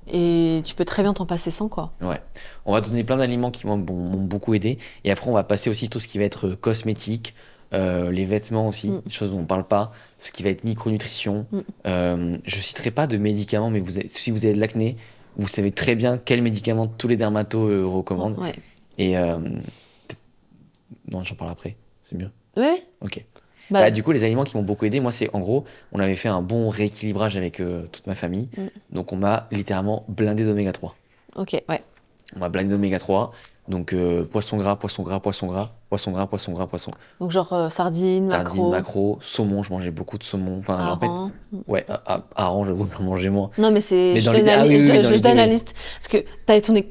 Et tu peux très bien t'en passer sans, quoi. Ouais. On va donner plein d'aliments qui m'ont beaucoup aidé. Et après, on va passer aussi tout ce qui va être cosmétique, les vêtements aussi, des choses dont on parle pas, tout ce qui va être micronutrition. Je citerai pas de médicaments, mais si vous avez de l'acné, vous savez très bien quels médicaments tous les dermatos recommandent. Ouais. Et non, j'en parle après, c'est mieux. Ouais. Ok. Bah, Du coup, les aliments qui m'ont beaucoup aidé, moi, c'est en gros, on avait fait un bon rééquilibrage avec toute ma famille. Donc, on m'a littéralement blindé d'oméga 3. ok, ouais. On m'a blindé d'oméga 3. Donc, poisson gras, poisson gras, poisson gras, poisson gras, poisson gras, poisson. Donc genre sardines, Sardines, maquereaux, maquereau, saumon, je mangeais beaucoup de saumon. Enfin, en fait, harengs. ouais, hareng, j'avoue que j'en mangeais moins. Non, mais c'est. Mais Je dans donne l'idée- la, ah oui, oui, oui, dans je donne la l'idée, oui. liste. Parce que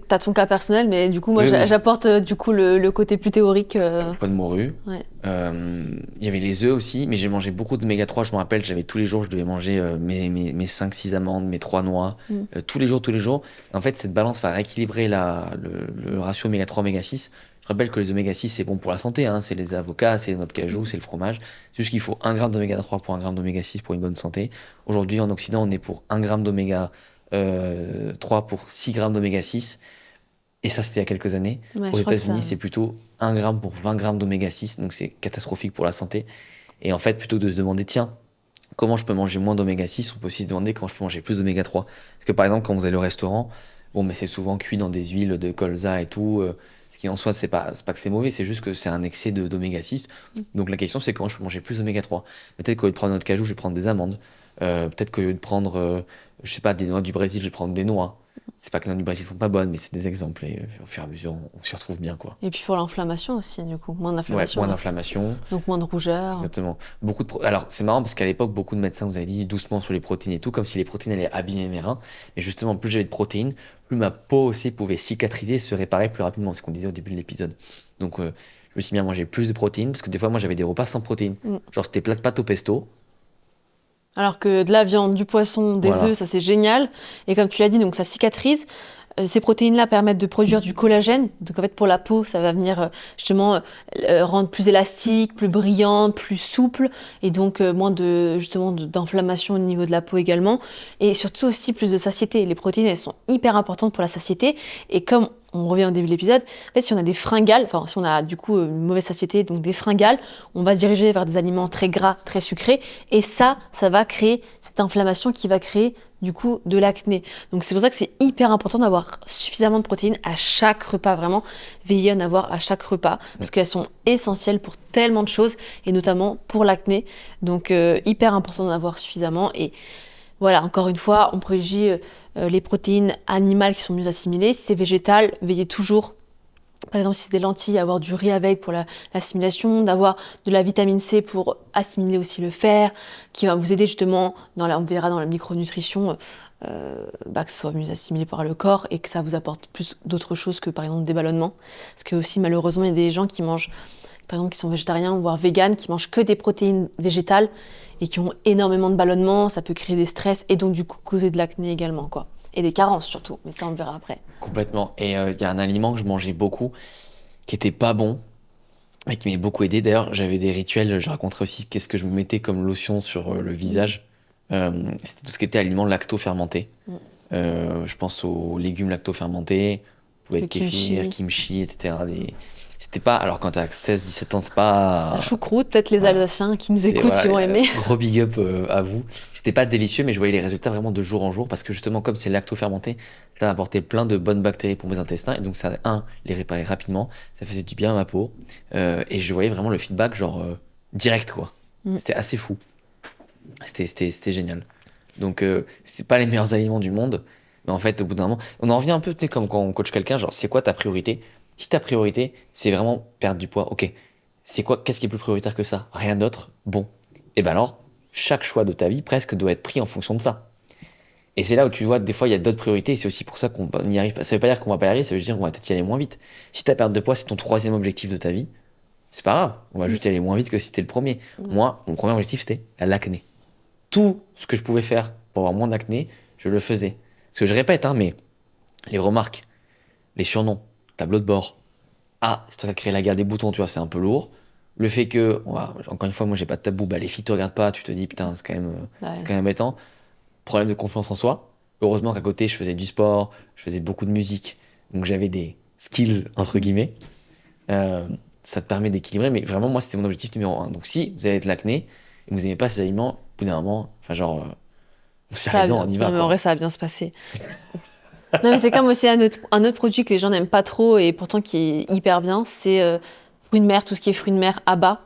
t'as ton cas personnel, mais du coup, moi, Oui, oui. j'apporte du coup le côté plus théorique. Foie de morue. Ouais. Il y avait les œufs aussi, mais j'ai mangé beaucoup d'oméga 3. Je me rappelle, j'avais tous les jours, je devais manger mes 5-6 amandes, mes 3 noix, tous les jours, tous les jours. En fait, cette balance va rééquilibrer le ratio oméga 3, oméga 6. Je rappelle que les oméga 6, c'est bon pour la santé, hein. C'est les avocats, c'est notre cajou, c'est le fromage. C'est juste qu'il faut 1 gramme d'oméga 3 pour 1 gramme d'oméga 6 pour une bonne santé. Aujourd'hui, en Occident, on est pour 1 gramme d'oméga 3 pour 6 grammes d'oméga 6. Et ça, c'était il y a quelques années. Ouais, Aux je crois que États-Unis, ça- c'est plutôt 1 gramme pour 20 grammes d'oméga 6, donc c'est catastrophique pour la santé. Et en fait, plutôt que de se demander, tiens, comment je peux manger moins d'oméga 6, on peut aussi se demander comment je peux manger plus d'oméga 3. Parce que par exemple, quand vous allez au restaurant, bon, mais c'est souvent cuit dans des huiles de colza et tout. Ce qui en soi, c'est pas que c'est mauvais, c'est juste que c'est un excès d'oméga 6. Donc la question, c'est comment je peux manger plus d'oméga 3. Peut-être qu'au lieu de prendre notre cajou, je vais prendre des amandes. Peut-être qu'au lieu de prendre, je sais pas, des noix du Brésil, je vais prendre des noix. C'est pas que les noix du Brésil sont pas bonnes, mais c'est des exemples. Et au fur et à mesure, on s'y retrouve bien, quoi. Et puis pour l'inflammation aussi, du coup. Moins Ouais, d'inflammation. moins d'inflammation. Donc moins de rougeur. Exactement. Alors, c'est marrant parce qu'à l'époque, beaucoup de médecins vous avaient dit doucement sur les protéines et tout, comme si les protéines allaient abîmer mes reins. Mais justement, plus j'avais de protéines, plus ma peau aussi pouvait cicatriser et se réparer plus rapidement. C'est ce qu'on disait au début de l'épisode. Donc, je me suis mis à manger plus de protéines parce que des fois, moi, j'avais des repas sans protéines. Genre, c'était plat de pâtes au pesto. Alors que de la viande, du poisson, des Voilà. œufs, ça c'est génial. Et comme tu l'as dit, donc ça cicatrise. Ces protéines-là permettent de produire du collagène. Donc en fait, pour la peau, ça va venir justement rendre plus élastique, plus brillante, plus souple. Et donc moins d'inflammation au niveau de la peau également. Et surtout aussi plus de satiété. Les protéines, elles sont hyper importantes pour la satiété. Et comme on revient au début de l'épisode, en fait, si on a des fringales, enfin si on a du coup une mauvaise satiété, donc des fringales, on va se diriger vers des aliments très gras, très sucrés. Et ça va créer cette inflammation qui va créer du coup de l'acné. Donc c'est pour ça que c'est hyper important d'avoir suffisamment de protéines à chaque repas, vraiment veiller à en avoir à chaque repas parce qu'elles sont essentielles pour tellement de choses et notamment pour l'acné. Donc hyper important d'en avoir suffisamment et voilà, encore une fois, on privilégie les protéines animales qui sont mieux assimilées. Si c'est végétal, veillez toujours. Par exemple, si c'est des lentilles, avoir du riz avec pour l'assimilation, d'avoir de la vitamine C pour assimiler aussi le fer, qui va vous aider justement, on verra dans la micronutrition, que ce soit mieux assimilé par le corps et que ça vous apporte plus d'autres choses que par exemple des ballonnements. Parce que aussi malheureusement, il y a des gens qui mangent, par exemple, qui sont végétariens, voire véganes, qui mangent que des protéines végétales et qui ont énormément de ballonnements, ça peut créer des stress et donc du coup causer de l'acné également, quoi. Et des carences surtout, mais ça on le verra après. Complètement. Et il y a un aliment que je mangeais beaucoup, qui était pas bon, et qui m'a beaucoup aidé. D'ailleurs, j'avais des rituels, je raconterai aussi qu'est-ce que je me mettais comme lotion sur le visage. C'était tout ce qui était aliments lacto-fermentés. Je pense aux légumes lacto-fermentés, pouvait Le être kéfir, kimchi, etc. C'était pas, alors quand t'as 16-17 ans, c'est pas... La choucroute, peut-être les Voilà. Alsaciens qui nous C'est- écoutent, voilà, ils vont aimer. Gros big up à vous. C'était pas délicieux, mais je voyais les résultats vraiment de jour en jour parce que justement, comme c'est lacto-fermenté, ça apportait plein de bonnes bactéries pour mes intestins et donc ça, les réparait rapidement, ça faisait du bien à ma peau et je voyais vraiment le feedback, genre direct quoi. C'était assez fou. C'était génial. Donc, c'était pas les meilleurs aliments du monde, mais en fait, au bout d'un moment, on en revient un peu, tu sais, comme quand on coach quelqu'un, genre, c'est quoi ta priorité? Si ta priorité, c'est vraiment perdre du poids, ok. Qu'est-ce qui est plus prioritaire que ça? Rien d'autre? Bon. Et ben alors, chaque choix de ta vie presque doit être pris en fonction de ça. Et c'est là où tu vois, des fois, il y a d'autres priorités, et c'est aussi pour ça qu'on n'y arrive pas. Ça veut pas dire qu'on va pas y arriver, ça veut dire qu'on va peut-être y aller moins vite. Si ta perte de poids, c'est ton 3e objectif de ta vie, c'est pas grave, on va juste y aller moins vite que si c'était le premier. Moi, mon premier objectif, c'était l'acné. Tout ce que je pouvais faire pour avoir moins d'acné, je le faisais. Parce que je répète, hein, mais les remarques, les surnoms, tableau de bord, c'est toi qui as créé la guerre des boutons, tu vois, c'est un peu lourd. Le fait que, encore une fois, moi j'ai pas de tabou, les filles te regardent pas, tu te dis putain, c'est quand même embêtant. Problème de confiance en soi. Heureusement qu'à côté, je faisais du sport, je faisais beaucoup de musique, donc j'avais des skills, entre guillemets. Ça te permet d'équilibrer, mais vraiment, moi, c'était mon objectif numéro 1. Donc si vous avez de l'acné et que vous n'aimez pas ces aliments, au bout d'un moment, on serre les dents, on y va. Non, mais en Quoi. vrai, ça va bien se passer. Non, mais c'est comme aussi un autre produit que les gens n'aiment pas trop et pourtant qui est hyper bien, c'est fruits de mer, tout ce qui est fruits de mer à bas.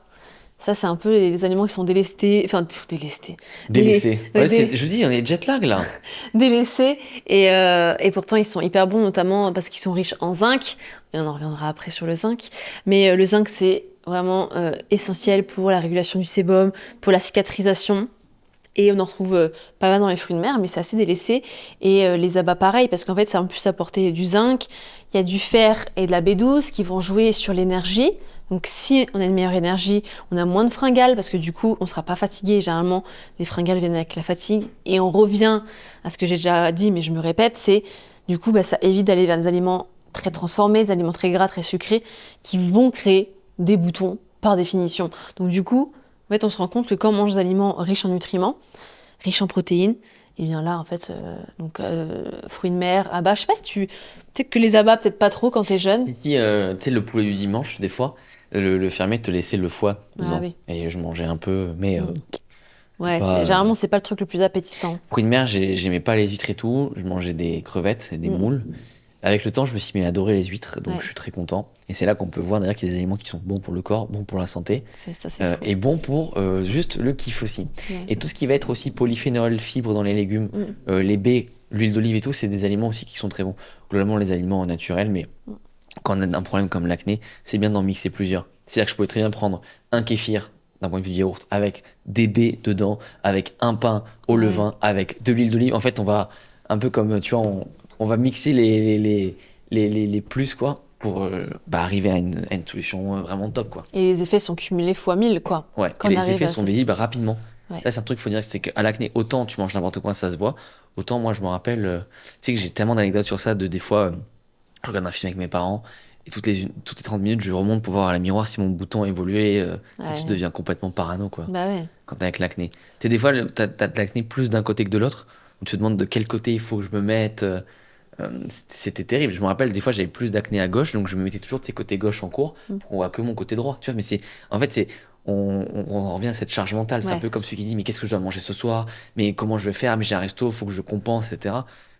Ça, c'est un peu les aliments qui sont délestés, enfin, délestés. Délaissé. Ouais, Délé- je vous dis, on est jet lag là. Délaissés. Et pourtant, ils sont hyper bons, notamment parce qu'ils sont riches en zinc. Et on en reviendra après sur le zinc. Mais le zinc, c'est vraiment essentiel pour la régulation du sébum, pour la cicatrisation. Et on en retrouve pas mal dans les fruits de mer, mais c'est assez délaissé. Et les abats, pareil, parce qu'en fait, ça va en plus apporter du zinc. Il y a du fer et de la B12 qui vont jouer sur l'énergie. Donc, si on a une meilleure énergie, on a moins de fringales, parce que du coup, on ne sera pas fatigué. Généralement, les fringales viennent avec la fatigue. Et on revient à ce que j'ai déjà dit, mais je me répète, c'est du coup, ça évite d'aller vers des aliments très transformés, des aliments très gras, très sucrés, qui vont créer des boutons par définition. Donc, du coup, en fait, on se rend compte que quand on mange des aliments riches en nutriments, riches en protéines, et bien là, en fait, fruits de mer, abats, je sais pas si peut-être que les abats, peut-être pas trop quand t'es jeune. Si, tu sais, le poulet du dimanche, des fois, le fermier te laissait le foie dedans. Ah oui. Et je mangeais un peu, mais Ouais, pas, généralement, c'est pas le truc le plus appétissant. fruits de mer, j'aimais pas les huîtres et tout. Je mangeais des crevettes et des moules. Avec le temps, je me suis mis à adorer les huîtres, donc Ouais. je suis très content. Et c'est là qu'on peut voir d'ailleurs qu'il y a des aliments qui sont bons pour le corps, bons pour la santé, C'est fou. et bons pour juste le kiff aussi. Ouais. Et tout ce qui va être aussi polyphénol, fibres dans les légumes, Mm. les baies, l'huile d'olive et tout, c'est des aliments aussi qui sont très bons. Globalement, les aliments naturels, mais quand on a un problème comme l'acné, c'est bien d'en mixer plusieurs. C'est-à-dire que je pouvais très bien prendre un kéfir, d'un point de vue du yaourt, avec des baies dedans, avec un pain au Ouais. levain, avec de l'huile d'olive. En fait, on va un peu comme, tu vois, on va mixer les plus, quoi, pour arriver à une solution vraiment top, quoi. Et les effets sont cumulés fois 1000, quoi. Ouais, Quand et on les arrive effets à sont ce- visibles rapidement. Ouais. Ça, c'est un truc qu'il faut dire, c'est qu'à l'acné, autant tu manges n'importe quoi, ça se voit, autant moi, je me rappelle, tu sais que j'ai tellement d'anecdotes sur ça, des fois, je regarde un film avec mes parents, et toutes les 30 minutes, je remonte pour voir à la miroir si mon bouton a évolué, Ouais. tu deviens complètement parano, quoi, Bah ouais. quand t'es avec l'acné. Tu sais, des fois, t'as de l'acné plus d'un côté que de l'autre, où tu te demandes de quel côté il faut que je me mette. C'était terrible. Je me rappelle, des fois, j'avais plus d'acné à gauche, donc je me mettais toujours de ces côtés gauche en cours. On voit que mon côté droit. Tu vois, mais en fait, on en revient à cette charge mentale. C'est un Ouais. peu comme celui qui dit, mais qu'est-ce que je dois manger ce soir? Mais comment je vais faire? Mais j'ai un resto, faut que je compense, etc.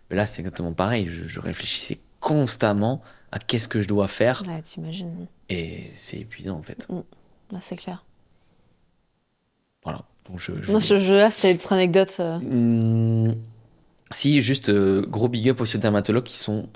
Mais là, c'est exactement pareil. Je réfléchissais constamment à qu'est-ce que je dois faire. Ouais, t'imagines. Et c'est épuisant, en fait. Bah, c'est clair. Voilà. Donc, Non, là, c'était une autre anecdote. Si, juste gros big up aussi aux dermatologues qui sont.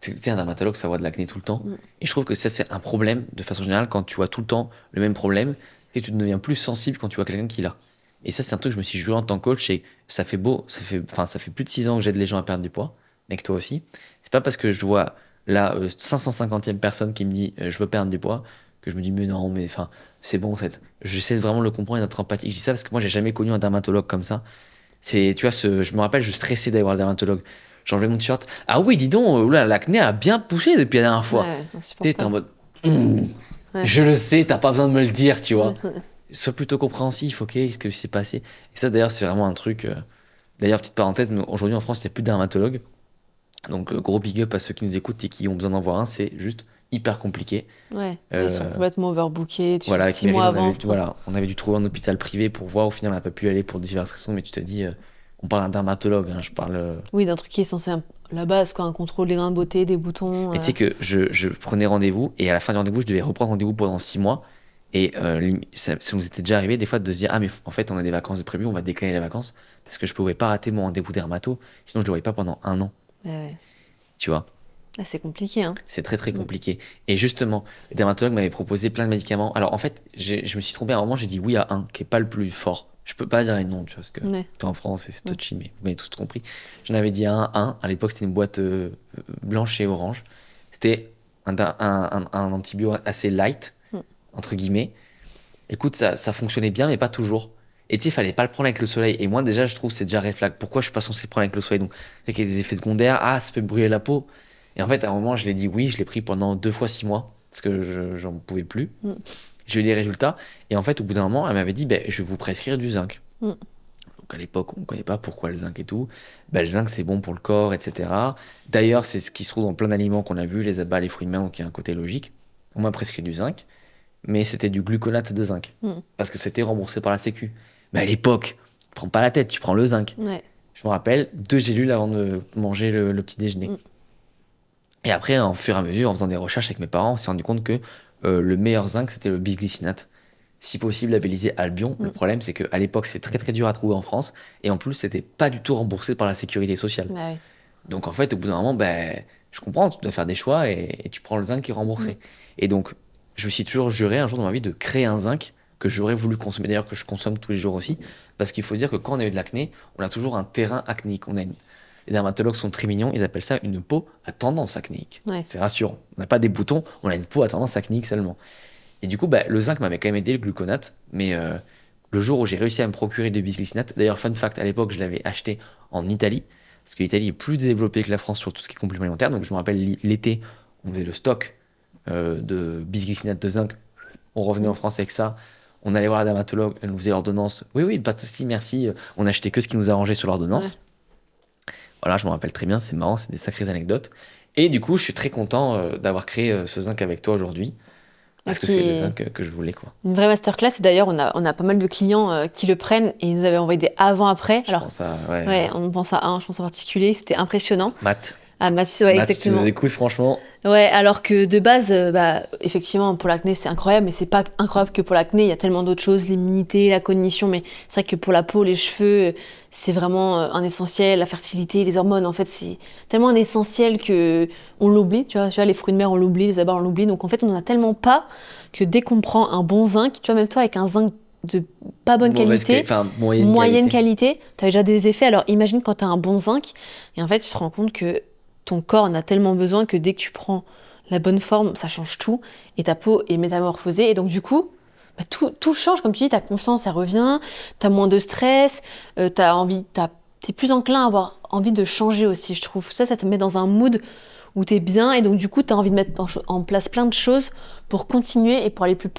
Tu sais, un dermatologue, ça voit de l'acné tout le temps. Et je trouve que ça, c'est un problème de façon générale quand tu vois tout le temps le même problème et tu deviens plus sensible quand tu vois quelqu'un qui l'a. Et ça, c'est un truc que je me suis juré en tant que coach et ça fait beau. Ça fait plus de 6 ans que j'aide les gens à perdre du poids, mais que toi aussi. C'est pas parce que je vois la 550e personne qui me dit je veux perdre du poids que je me dis mais non, mais enfin, c'est bon en fait. J'essaie de vraiment le comprendre et d'être empathique. Je dis ça parce que moi, j'ai jamais connu un dermatologue comme ça. Tu vois, je me rappelle, je stressais d'aller voir le dermatologue. J'enlevais mon t-shirt. Ah oui, dis donc, oula, l'acné a bien poussé depuis la dernière fois. Ouais, Tu sais, t'es en insupportable. mode, Ouais. je le sais, t'as pas besoin de me le dire, tu vois. Sois plutôt compréhensif, ok, qu'est-ce que s'est passé? Et ça, d'ailleurs, c'est vraiment un truc. D'ailleurs, petite parenthèse, mais aujourd'hui en France, il n'y a plus de dermatologue. Donc, gros big up à ceux qui nous écoutent et qui ont besoin d'en voir un, c'est juste hyper compliqué. Ouais, Euh, ils sont complètement overbookés. Voilà, avec 6 mois Meryl, avant. on avait dû trouver un hôpital privé pour voir. Au final, on n'a pas pu y aller pour diverses raisons, mais tu te dis, on parle d'un dermatologue, hein, je parle. Oui, d'un truc qui est censé la base, quoi, un contrôle des grains de beauté, des boutons. Et tu sais que je prenais rendez-vous et à la fin du rendez-vous, je devais reprendre rendez-vous pendant 6 mois. Et ça nous était déjà arrivé des fois de se dire, ah mais en fait on a des vacances de prévues, on va décaler les vacances parce que je pouvais pas rater mon rendez-vous dermato, sinon je le voyais pas pendant 1 an, Ouais. tu vois. Ah, c'est compliqué, hein. C'est très très compliqué. Et justement, le dermatologue m'avait proposé plein de médicaments. Alors en fait, je me suis trompé à un moment, j'ai dit oui à un qui est pas le plus fort. Je peux pas dire les noms, tu vois, parce que Ouais. t'es en France et c'est touchy, mais vous m'avez tous compris. J'en avais dit un. À l'époque, c'était une boîte blanche et orange. C'était un antibio assez light, entre guillemets. Écoute, ça fonctionnait bien, mais pas toujours. Et tu sais, il fallait pas le prendre avec le soleil. Et moi, déjà, je trouve que c'est déjà red flag. Pourquoi je suis pas censé le prendre avec le soleil? Donc, c'est qu'il y a des effets secondaires. Ah, ça peut brûler la peau. Et en fait, à un moment, je l'ai dit oui, je l'ai pris pendant 2 fois 6 mois, parce que j'en pouvais plus. J'ai eu des résultats. Et en fait, au bout d'un moment, elle m'avait dit, ben, je vais vous prescrire du zinc. Donc à l'époque, on ne connaît pas pourquoi le zinc et tout. Ben, le zinc, c'est bon pour le corps, etc. D'ailleurs, c'est ce qui se trouve dans plein d'aliments qu'on a vu, les abats, les fruits de mer, donc il y a un côté logique. On m'a prescrit du zinc, mais c'était du gluconate de zinc, parce que c'était remboursé par la Sécu. Mais à l'époque, prends pas la tête, tu prends le zinc. Ouais. je me rappelle, 2 gélules avant de manger le petit déjeuner. Et après, en fur et à mesure, en faisant des recherches avec mes parents, on s'est rendu compte que le meilleur zinc, c'était le bisglycinate. Si possible, labellisé Albion. Le problème, c'est qu'à l'époque, c'est très très dur à trouver en France. Et en plus, c'était pas du tout remboursé par la sécurité sociale. Bah ouais. Donc en fait, au bout d'un moment, je comprends, tu dois faire des choix et tu prends le zinc qui est remboursé. Et donc, je me suis toujours juré un jour dans ma vie de créer un zinc que j'aurais voulu consommer, d'ailleurs que je consomme tous les jours aussi. Parce qu'il faut dire que quand on a eu de l'acné, on a toujours un terrain acnéique. Les dermatologues sont très mignons, ils appellent ça une peau à tendance acnéique. Ouais. C'est rassurant. On n'a pas des boutons, on a une peau à tendance acnéique seulement. Et du coup, le zinc m'avait quand même aidé, le gluconate. Mais le jour où j'ai réussi à me procurer du bisglycinate, d'ailleurs, fun fact, à l'époque, je l'avais acheté en Italie, parce que l'Italie est plus développée que la France sur tout ce qui est complément alimentaire. Donc je me rappelle, l'été, on faisait le stock de bisglycinate de zinc. On revenait en France avec ça. On allait voir la dermatologue, elle nous faisait l'ordonnance. Oui, pas de souci, merci. On achetait que ce qui nous arrangeait sur l'ordonnance. Ouais. Voilà, je me rappelle très bien, c'est marrant, c'est des sacrées anecdotes. Et du coup, je suis très content d'avoir créé ce zinc avec toi aujourd'hui. Parce que c'est le zinc que je voulais, quoi. Une vraie masterclass. Et d'ailleurs, on a pas mal de clients qui le prennent et ils nous avaient envoyé des avant-après. Je pense à... Ouais, on pense à un, je pense en particulier. C'était impressionnant. Matt. Ah, Mathis, ouais, Matt, si tu exactement. nous écoutes, franchement... Ouais, alors que de base, effectivement, pour l'acné, c'est incroyable, mais c'est pas incroyable que pour l'acné. Il y a tellement d'autres choses, l'immunité, la cognition, mais c'est vrai que pour la peau, les cheveux, c'est vraiment un essentiel. La fertilité, les hormones, en fait, c'est tellement un essentiel que on l'oublie. Tu vois, les fruits de mer, on l'oublie, les abeilles, on l'oublie. Donc en fait, on en a tellement pas que dès qu'on prend un bon zinc, tu vois, même toi, avec un zinc de pas bonne qualité, moyenne qualité, t'as déjà des effets. Alors imagine quand t'as un bon zinc, et en fait, tu te rends compte que ton corps en a tellement besoin que dès que tu prends la bonne forme, ça change tout et ta peau est métamorphosée. Et donc, du coup, tout change. Comme tu dis, ta confiance, ça revient, t'as moins de stress, t'es plus enclin à avoir envie de changer aussi, je trouve. Ça te met dans un mood où t'es bien et donc, du coup, t'as envie de mettre en place plein de choses pour continuer et pour aller plus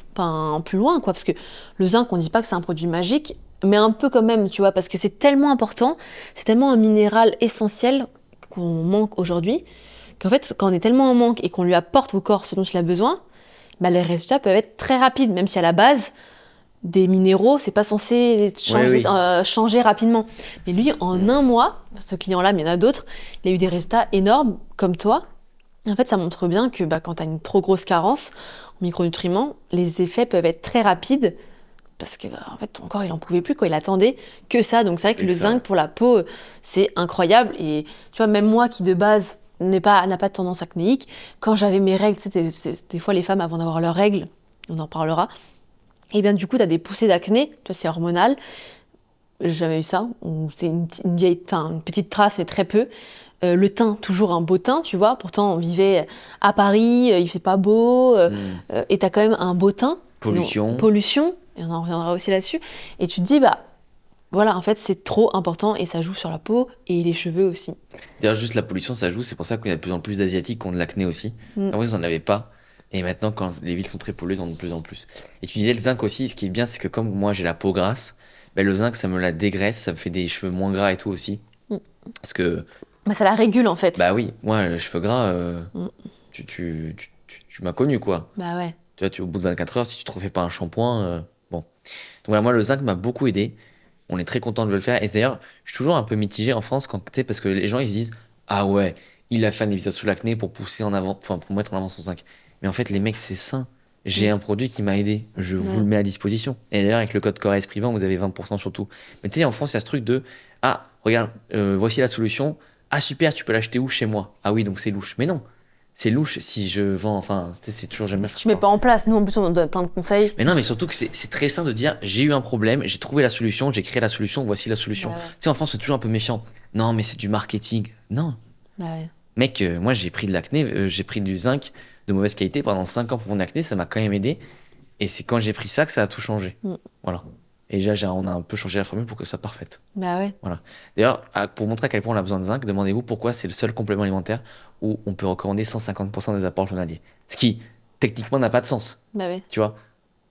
loin, quoi. Parce que le zinc, on dit pas que c'est un produit magique, mais un peu quand même, tu vois, parce que c'est tellement important, c'est tellement un minéral essentiel qu'on manque aujourd'hui, qu'en fait, quand on est tellement en manque et qu'on lui apporte au corps ce dont il a besoin, les résultats peuvent être très rapides, même si à la base, des minéraux, c'est pas censé changer rapidement. Mais lui, en un mois, ce client-là, mais il y en a d'autres, il a eu des résultats énormes, comme toi. Et en fait, ça montre bien que quand tu as une trop grosse carence en micronutriments, les effets peuvent être très rapides, parce que en fait ton corps il en pouvait plus, quoi, il attendait que ça. Donc c'est vrai que le zinc pour la peau c'est incroyable. Et tu vois, même moi qui de base n'a pas de tendance acnéique, quand j'avais mes règles, tu sais, des fois les femmes avant d'avoir leurs règles, on en parlera, et bien du coup tu as des poussées d'acné, tu vois, c'est hormonal. J'ai jamais eu ça, ou c'est une petite trace mais très peu. Le teint, toujours un beau teint, tu vois, pourtant on vivait à Paris, il fait pas beau, et t'as quand même un beau teint. Pollution, et on en reviendra aussi là-dessus. Et tu te dis, voilà, en fait, c'est trop important et ça joue sur la peau et les cheveux aussi. D'ailleurs, juste la pollution, ça joue, c'est pour ça qu'il y a de plus en plus d'Asiatiques qui ont de l'acné aussi. Avant, ils n'en avaient pas. Et maintenant, quand les villes sont très polluées, ils en ont de plus en plus. Et tu disais le zinc aussi, ce qui est bien, c'est que comme moi j'ai la peau grasse, le zinc, ça me la dégraisse, ça me fait des cheveux moins gras et tout aussi. Parce que. Ça la régule en fait. Oui, moi, les cheveux gras, tu m'as connu, quoi. Ouais. Tu vois, au bout de 24 heures, si tu te refais pas un shampoing, bon. Donc voilà, moi, le zinc m'a beaucoup aidé. On est très content de le faire. Et d'ailleurs, je suis toujours un peu mitigé en France parce que les gens, ils se disent, ah ouais, il a fait un épisode sur l'acné pour pousser en avant, pour mettre en avant son zinc. Mais en fait, les mecs, c'est sain. J'ai un produit qui m'a aidé. Je vous le mets à disposition. Et d'ailleurs, avec le code Corée Esprit 20, vous avez 20% sur tout. Mais tu sais, en France, il y a ce truc de, ah, regarde, voici la solution. Ah super, tu peux l'acheter où? Chez moi. Ah oui, donc c'est louche. Mais non. C'est louche si je vends, c'est toujours jamais. Si tu mets pas en place, nous en plus on donne plein de conseils. Mais non, mais surtout que c'est très sain de dire j'ai eu un problème, j'ai trouvé la solution, j'ai créé la solution, voici la solution. Tu sais, en France, c'est toujours un peu méfiant. Non, mais c'est du marketing. Non. Mec, moi j'ai pris de l'acné, j'ai pris du zinc de mauvaise qualité pendant 5 ans pour mon acné, ça m'a quand même aidé. Et c'est quand j'ai pris ça que ça a tout changé. Voilà. Et déjà, on a un peu changé la formule pour que ce soit parfaite. Voilà. D'ailleurs, pour montrer à quel point on a besoin de zinc, demandez-vous pourquoi c'est le seul complément alimentaire où on peut recommander 150% des apports journaliers. Ce qui, techniquement, n'a pas de sens. Tu vois?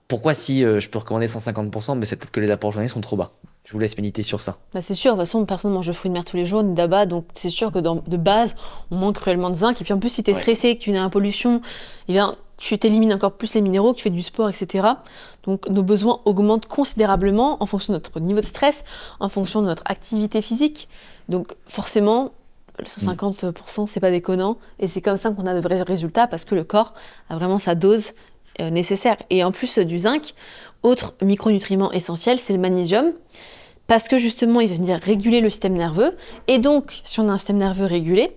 Pourquoi si je peux recommander 150%, mais c'est peut-être que les apports journaliers sont trop bas. Je vous laisse méditer sur ça. C'est sûr, de toute façon, personne ne mange de fruits de mer tous les jours, ni d'abat, donc c'est sûr que de base, on manque cruellement de zinc. Et puis en plus, si tu es stressé, que tu n'as la pollution, tu tu t'élimines encore plus les minéraux, que tu fais du sport, etc. Donc nos besoins augmentent considérablement en fonction de notre niveau de stress, en fonction de notre activité physique. Donc forcément, le 150%, c'est pas déconnant. Et c'est comme ça qu'on a de vrais résultats parce que le corps a vraiment sa dose nécessaire. Et en plus du zinc, autre micronutriment essentiel, c'est le magnésium. Parce que justement, il va venir réguler le système nerveux. Et donc, si on a un système nerveux régulé,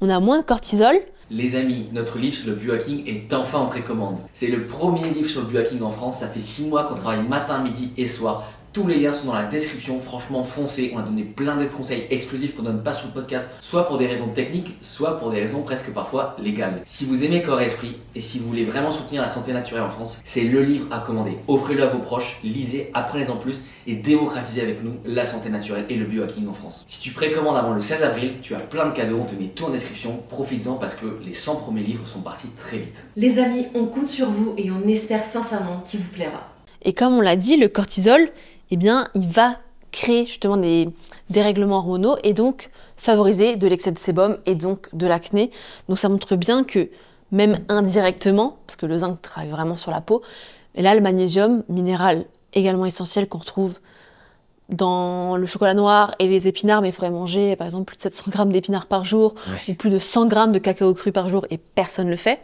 on a moins de cortisol. Les amis, notre livre sur le biohacking est enfin en précommande. C'est le premier livre sur le biohacking en France. Ça fait 6 mois qu'on travaille matin, midi et soir. Tous les liens sont dans la description, franchement foncez, on a donné plein de conseils exclusifs qu'on donne pas sur le podcast, soit pour des raisons techniques, soit pour des raisons presque parfois légales. Si vous aimez Corps et Esprit et si vous voulez vraiment soutenir la santé naturelle en France, c'est le livre à commander. Offrez-le à vos proches, lisez, apprenez-en plus et démocratisez avec nous la santé naturelle et le biohacking en France. Si tu précommandes avant le 16 avril, tu as plein de cadeaux, on te met tout en description, profites-en parce que les 100 premiers livres sont partis très vite. Les amis, on compte sur vous et on espère sincèrement qu'il vous plaira. Et comme on l'a dit, le cortisol, eh bien, il va créer justement des dérèglements hormonaux et donc favoriser de l'excès de sébum et donc de l'acné. Donc ça montre bien que même indirectement, parce que le zinc travaille vraiment sur la peau, et là le magnésium, minéral également essentiel qu'on retrouve dans le chocolat noir et les épinards, mais il faudrait manger par exemple plus de 700 grammes d'épinards par jour ou plus de 100 grammes de cacao cru par jour et personne ne le fait,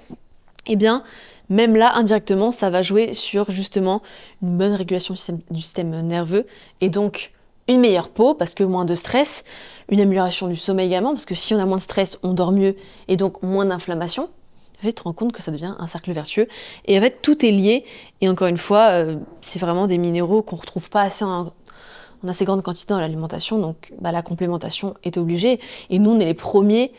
eh bien même là, indirectement, ça va jouer sur justement une bonne régulation du système nerveux et donc une meilleure peau parce que moins de stress, une amélioration du sommeil également parce que si on a moins de stress, on dort mieux et donc moins d'inflammation. En fait, tu te rends compte que ça devient un cercle vertueux et en fait, tout est lié et encore une fois, c'est vraiment des minéraux qu'on ne retrouve pas assez en assez grande quantité dans l'alimentation donc la complémentation est obligée et nous, on est les premiers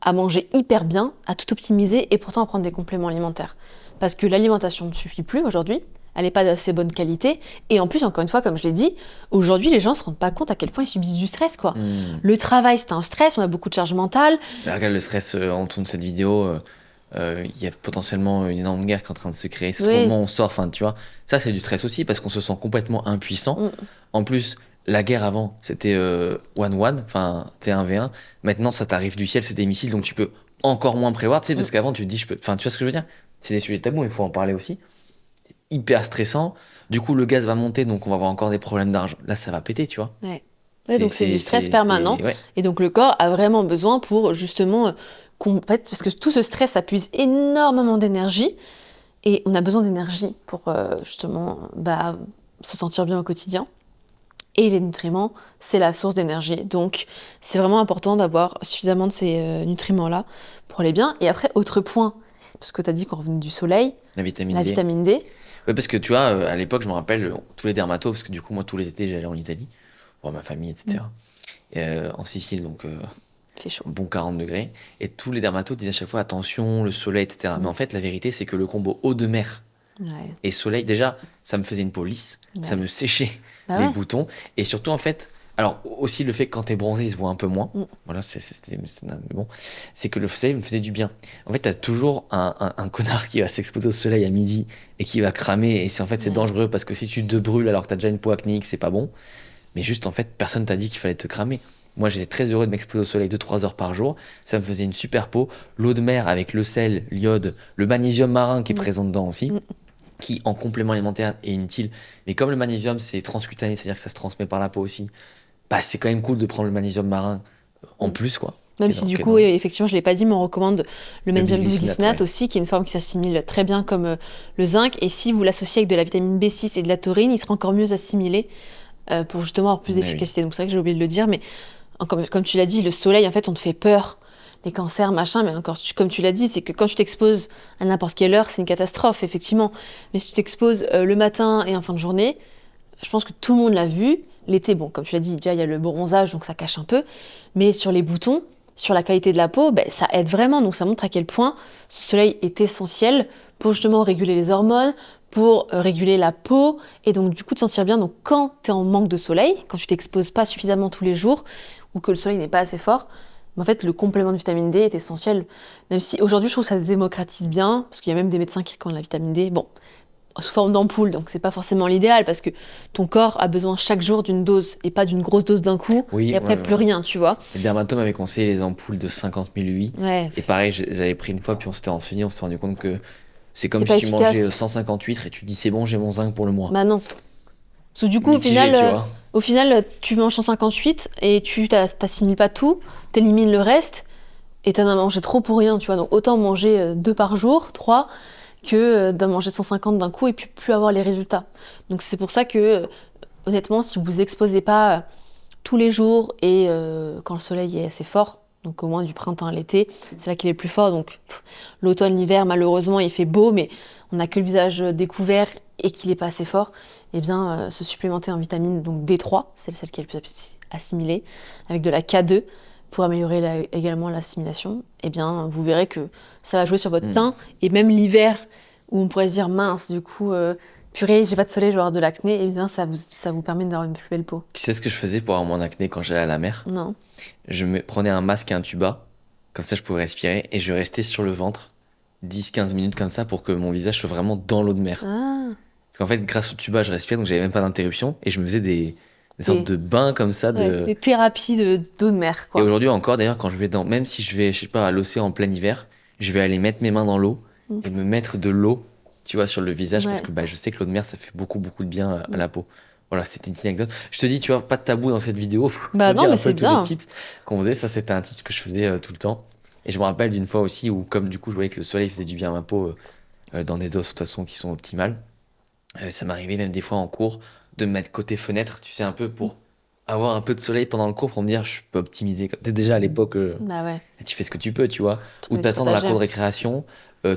à manger hyper bien, à tout optimiser et pourtant à prendre des compléments alimentaires. Parce que l'alimentation ne suffit plus aujourd'hui, elle n'est pas d'assez bonne qualité. Et en plus, encore une fois, comme je l'ai dit, aujourd'hui, les gens ne se rendent pas compte à quel point ils subissent du stress, quoi. Le travail, c'est un stress, on a beaucoup de charge mentale. Regarde le stress en dessous de cette vidéo, il y a potentiellement une énorme guerre qui est en train de se créer. C'est comment on sort, enfin, tu vois. Ça, c'est du stress aussi parce qu'on se sent complètement impuissant. En plus, la guerre avant, c'était 1-1, enfin, t'es 1v1. Maintenant, ça t'arrive du ciel, c'est des missiles, donc tu peux encore moins prévoir, tu sais, parce qu'avant, tu te dis, enfin, tu vois ce que je veux dire? C'est des sujets tabous, il faut en parler aussi. C'est hyper stressant. Du coup, le gaz va monter, donc on va avoir encore des problèmes d'argent. Là, ça va péter, tu vois. Ouais, donc c'est du stress permanent. Et donc, le corps a vraiment besoin pour justement... parce que tout ce stress, ça puise énormément d'énergie. Et on a besoin d'énergie pour justement se sentir bien au quotidien. Et les nutriments, c'est la source d'énergie. Donc, c'est vraiment important d'avoir suffisamment de ces nutriments-là pour aller bien. Et après, autre point, parce que tu as dit qu'on revenait du soleil, la vitamine D. Ouais, parce que tu vois, à l'époque, je me rappelle, tous les dermatos, parce que du coup, moi, tous les étés, j'allais en Italie, voir ma famille, etc. Et, en Sicile, donc, il fait chaud. Bon 40 degrés. Et tous les dermatos disaient à chaque fois, attention, le soleil, etc. Mais en fait, la vérité, c'est que le combo eau de mer et soleil, déjà, ça me faisait une peau lisse, ça me séchait les boutons. Et surtout, en fait, alors aussi le fait que quand t'es bronzé, il se voit un peu moins. Voilà, c'est que le soleil me faisait du bien. En fait, t'as toujours un connard qui va s'exposer au soleil à midi et qui va cramer. Et c'est dangereux parce que si tu te brûles alors que t'as déjà une peau acnéique, c'est pas bon. Mais juste, en fait, personne t'a dit qu'il fallait te cramer. Moi, j'étais très heureux de m'exposer au soleil 2-3 heures par jour. Ça me faisait une super peau. L'eau de mer avec le sel, l'iode, le magnésium marin qui est présent dedans aussi, qui en complément alimentaire est inutile. Mais comme le magnésium, c'est transcutané, c'est-à-dire que ça se transmet par la peau aussi, c'est quand même cool de prendre le magnésium marin en plus, quoi. Même si du coup, effectivement, je ne l'ai pas dit, mais on recommande le magnésium bisglycinate aussi, qui est une forme qui s'assimile très bien comme le zinc. Et si vous l'associez avec de la vitamine B6 et de la taurine, il sera encore mieux assimilé pour justement avoir plus d'efficacité. Donc c'est vrai que j'ai oublié de le dire, mais comme tu l'as dit, le soleil, en fait, on te fait peur. Les cancers, machin, mais encore, comme tu l'as dit, c'est que quand tu t'exposes à n'importe quelle heure, c'est une catastrophe, effectivement. Mais si tu t'exposes le matin et en fin de journée, je pense que tout le monde l'a vu. L'été, bon, comme tu l'as dit, déjà, il y a le bronzage, donc ça cache un peu. Mais sur les boutons, sur la qualité de la peau, ça aide vraiment. Donc ça montre à quel point ce soleil est essentiel pour justement réguler les hormones, pour réguler la peau, et donc du coup te sentir bien. Donc quand tu es en manque de soleil, quand tu t'exposes pas suffisamment tous les jours, ou que le soleil n'est pas assez fort, en fait, le complément de vitamine D est essentiel. Même si aujourd'hui, je trouve que ça se démocratise bien, parce qu'il y a même des médecins qui recommandent la vitamine D, sous forme d'ampoule, donc c'est pas forcément l'idéal, parce que ton corps a besoin chaque jour d'une dose, et pas d'une grosse dose d'un coup, et après plus rien, tu vois. Le dermatome m'avait conseillé les ampoules de 50 000 UI. Et pareil, j'avais pris une fois, puis on s'était renseigné, on s'est rendu compte que C'est comme C'est pas si tu efficace. mangeais 150 huîtres et tu dis c'est bon, j'ai mon zinc pour le mois. Bah non. Parce que du coup, Mitigé, tu vois. au final, tu manges 158 et tu t'assimiles pas tout, t'élimines le reste et t'en as mangé trop pour rien, tu vois. Donc autant manger 2 par jour, 3, que d'en manger 150 d'un coup et puis plus avoir les résultats. Donc c'est pour ça que, honnêtement, si vous exposez pas tous les jours et quand le soleil est assez fort, donc au moins du printemps à l'été, c'est là qu'il est le plus fort. Donc l'automne, l'hiver, malheureusement, il fait beau, mais on n'a que le visage découvert et qu'il n'est pas assez fort. Eh bien, se supplémenter en vitamine donc D3, c'est celle qui est le plus assimilée, avec de la K2 pour améliorer également l'assimilation. Eh bien, vous verrez que ça va jouer sur votre teint. Et même l'hiver, où on pourrait se dire mince, du coup, purée, j'ai pas de soleil, je vais avoir de l'acné, eh bien, ça vous permet d'avoir une plus belle peau. Tu sais ce que je faisais pour avoir mon acné quand j'allais à la mer? Non. Je me prenais un masque et un tuba, comme ça je pouvais respirer, et je restais sur le ventre 10-15 minutes comme ça pour que mon visage soit vraiment dans l'eau de mer. Ah, Parce qu'en fait, grâce au tuba, je respirais, donc j'avais même pas d'interruption, et je me faisais des sortes de bains comme ça. ouais, des thérapies d'eau de mer, quoi. Et aujourd'hui encore, d'ailleurs, quand je vais même si je vais, je sais pas, à l'océan en plein hiver, je vais aller mettre mes mains dans l'eau et me mettre de l'eau, tu vois, sur le visage, parce Ouais. que bah, je sais que l'eau de mer, ça fait beaucoup, beaucoup de bien à la peau. Voilà, c'était une petite anecdote. Je te dis, tu vois, pas de tabou dans cette vidéo. Faut Bah non, dire mais un peu c'est tous bien. les tips qu'on faisait. Ça, c'était un tip que je faisais tout le temps. Et je me rappelle d'une fois aussi où, comme du coup, je voyais que le soleil faisait du bien à ma peau dans des doses de toute façon qui sont optimales. Ça m'arrivait même des fois en cours de me mettre côté fenêtre, tu sais, un peu pour avoir un peu de soleil pendant le cours pour me dire, je peux optimiser. T'es déjà à l'époque, Bah ouais. tu fais ce que tu peux, tu vois. Trouver Ou des t'attends dans la stratagèmes. cour de récréation,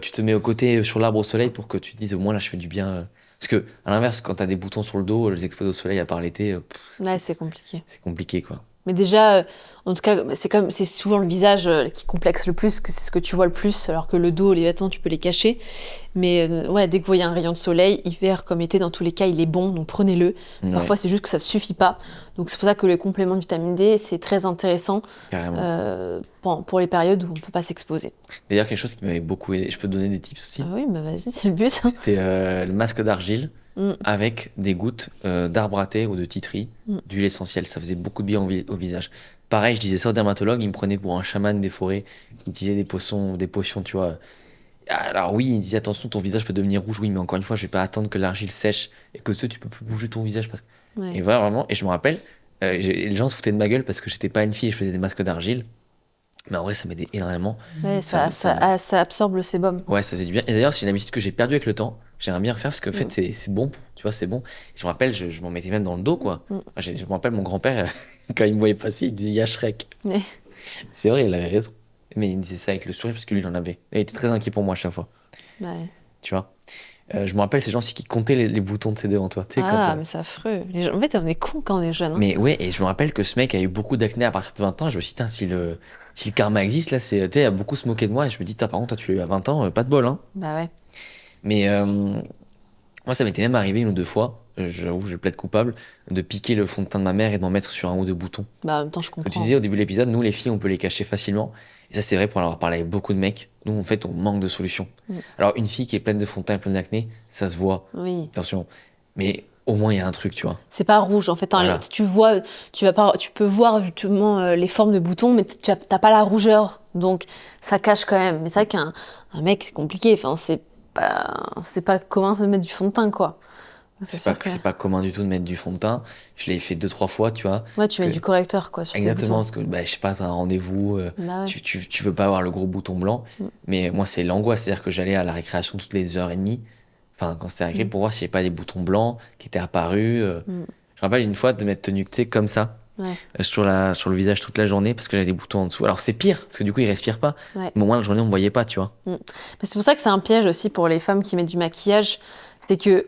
tu te mets au côté sur l'arbre au soleil pour que tu te dises, au moins là, je fais du bien. Parce que, à l'inverse, quand t'as des boutons sur le dos, les exposer au soleil à part l'été, Ouais, c'est compliqué. c'est compliqué, quoi. Mais déjà, en tout cas, c'est souvent le visage qui complexe le plus, que c'est ce que tu vois le plus, alors que le dos, les vêtements, tu peux les cacher. Mais ouais, dès que vous voyez un rayon de soleil, hiver comme été, dans tous les cas, il est bon, donc prenez-le. Ouais, Parfois, c'est juste que ça ne suffit pas. Donc c'est pour ça que les compléments de vitamine D, c'est très intéressant carrément. pour les périodes où on ne peut pas s'exposer. D'ailleurs, quelque chose qui m'avait beaucoup aidé, je peux te donner des tips aussi. Ah oui, bah vas-y, c'est le but. C'était le masque d'argile Mm. avec des gouttes d'arbre à thé ou de titri, d'huile essentielle. Ça faisait beaucoup de bien au visage. Pareil, je disais ça au dermatologue, il me prenait pour un chaman des forêts. Il disait des potions, tu vois. Alors oui, il disait attention, ton visage peut devenir rouge. Oui, mais encore une fois, je vais pas attendre que l'argile sèche et que tu peux plus bouger ton visage. Ouais. Et voilà, vraiment, et je me rappelle, les gens se foutaient de ma gueule parce que j'étais pas une fille et je faisais des masques d'argile. Mais en vrai, ça m'aidait énormément. Ouais, Ça- ça absorbe le sébum. Ouais, ça faisait du bien. Et d'ailleurs, c'est une habitude que j'ai perdue avec le temps. J'aimerais bien refaire parce que en fait, c'est bon, tu vois, c'est bon. Je me rappelle, je m'en mettais même dans le dos, quoi. Je me rappelle, mon grand-père, quand il me voyait passer, il me disait, Y'a Shrek. Ouais. C'est vrai, il avait raison. Mais il me disait ça avec le sourire parce que lui, il en avait. Et il était très inquiet pour moi à chaque fois, Ouais. tu vois. Je me rappelle ces gens aussi qui comptaient les boutons de ses devant toi. Tu sais, Ah, quand, mais c'est affreux. En fait, on est con quand on est jeune. Hein. mais ouais, et je me rappelle que ce mec a eu beaucoup d'acné à partir de 20 ans. Et je me suis dit, si le karma existe, là, c'est, tu sais, il a beaucoup se moquer de moi. Et je me dis, par contre, toi, tu l'as eu à 20 ans, pas de bol, hein. Bah ouais. Mais moi, ça m'était même arrivé une ou deux fois, j'avoue, je plaide coupable, de piquer le fond de teint de ma mère et de m'en mettre sur un ou deux boutons. Bah en même temps, je Comme tu comprends. disais au début de l'épisode, nous, les filles, on peut les cacher facilement. Et ça, c'est vrai pour en avoir parlé avec beaucoup de mecs. Nous, en fait, on manque de solutions. Alors, une fille qui est pleine de fond de teint et pleine d'acné, ça se voit, Oui. attention. Mais au moins, il y a un truc, tu vois. C'est pas rouge en fait. Hein. Voilà. Tu peux voir justement les formes de boutons, mais t'as pas la rougeur. Donc ça cache quand même. Mais c'est vrai qu'un mec, c'est compliqué. Enfin, c'est pas commun de mettre du fond de teint, quoi. sûr que- C'est pas commun du tout de mettre du fond de teint. Je l'ai fait 2-3 fois, tu vois. Ouais, tu mets que- du correcteur, quoi, sur tes Exactement, boutons. parce que bah, je sais pas, t'as un rendez-vous, Bah ouais. tu veux pas avoir le gros bouton blanc. Mais moi, c'est l'angoisse, c'est-à-dire que j'allais à la récréation toutes les heures et demie, enfin, quand c'était récré, pour voir s'il n'y avait pas des boutons blancs qui étaient apparus. Je me rappelle une fois de m'être tenu, tu sais, comme ça, Ouais. sur le visage toute la journée, parce que j'avais des boutons en dessous. Alors, c'est pire, parce que du coup, ils respirent pas. Ouais. Mais au moins, la journée, on me voyait pas, tu vois. Mais c'est pour ça que c'est un piège aussi pour les femmes qui mettent du maquillage. C'est que,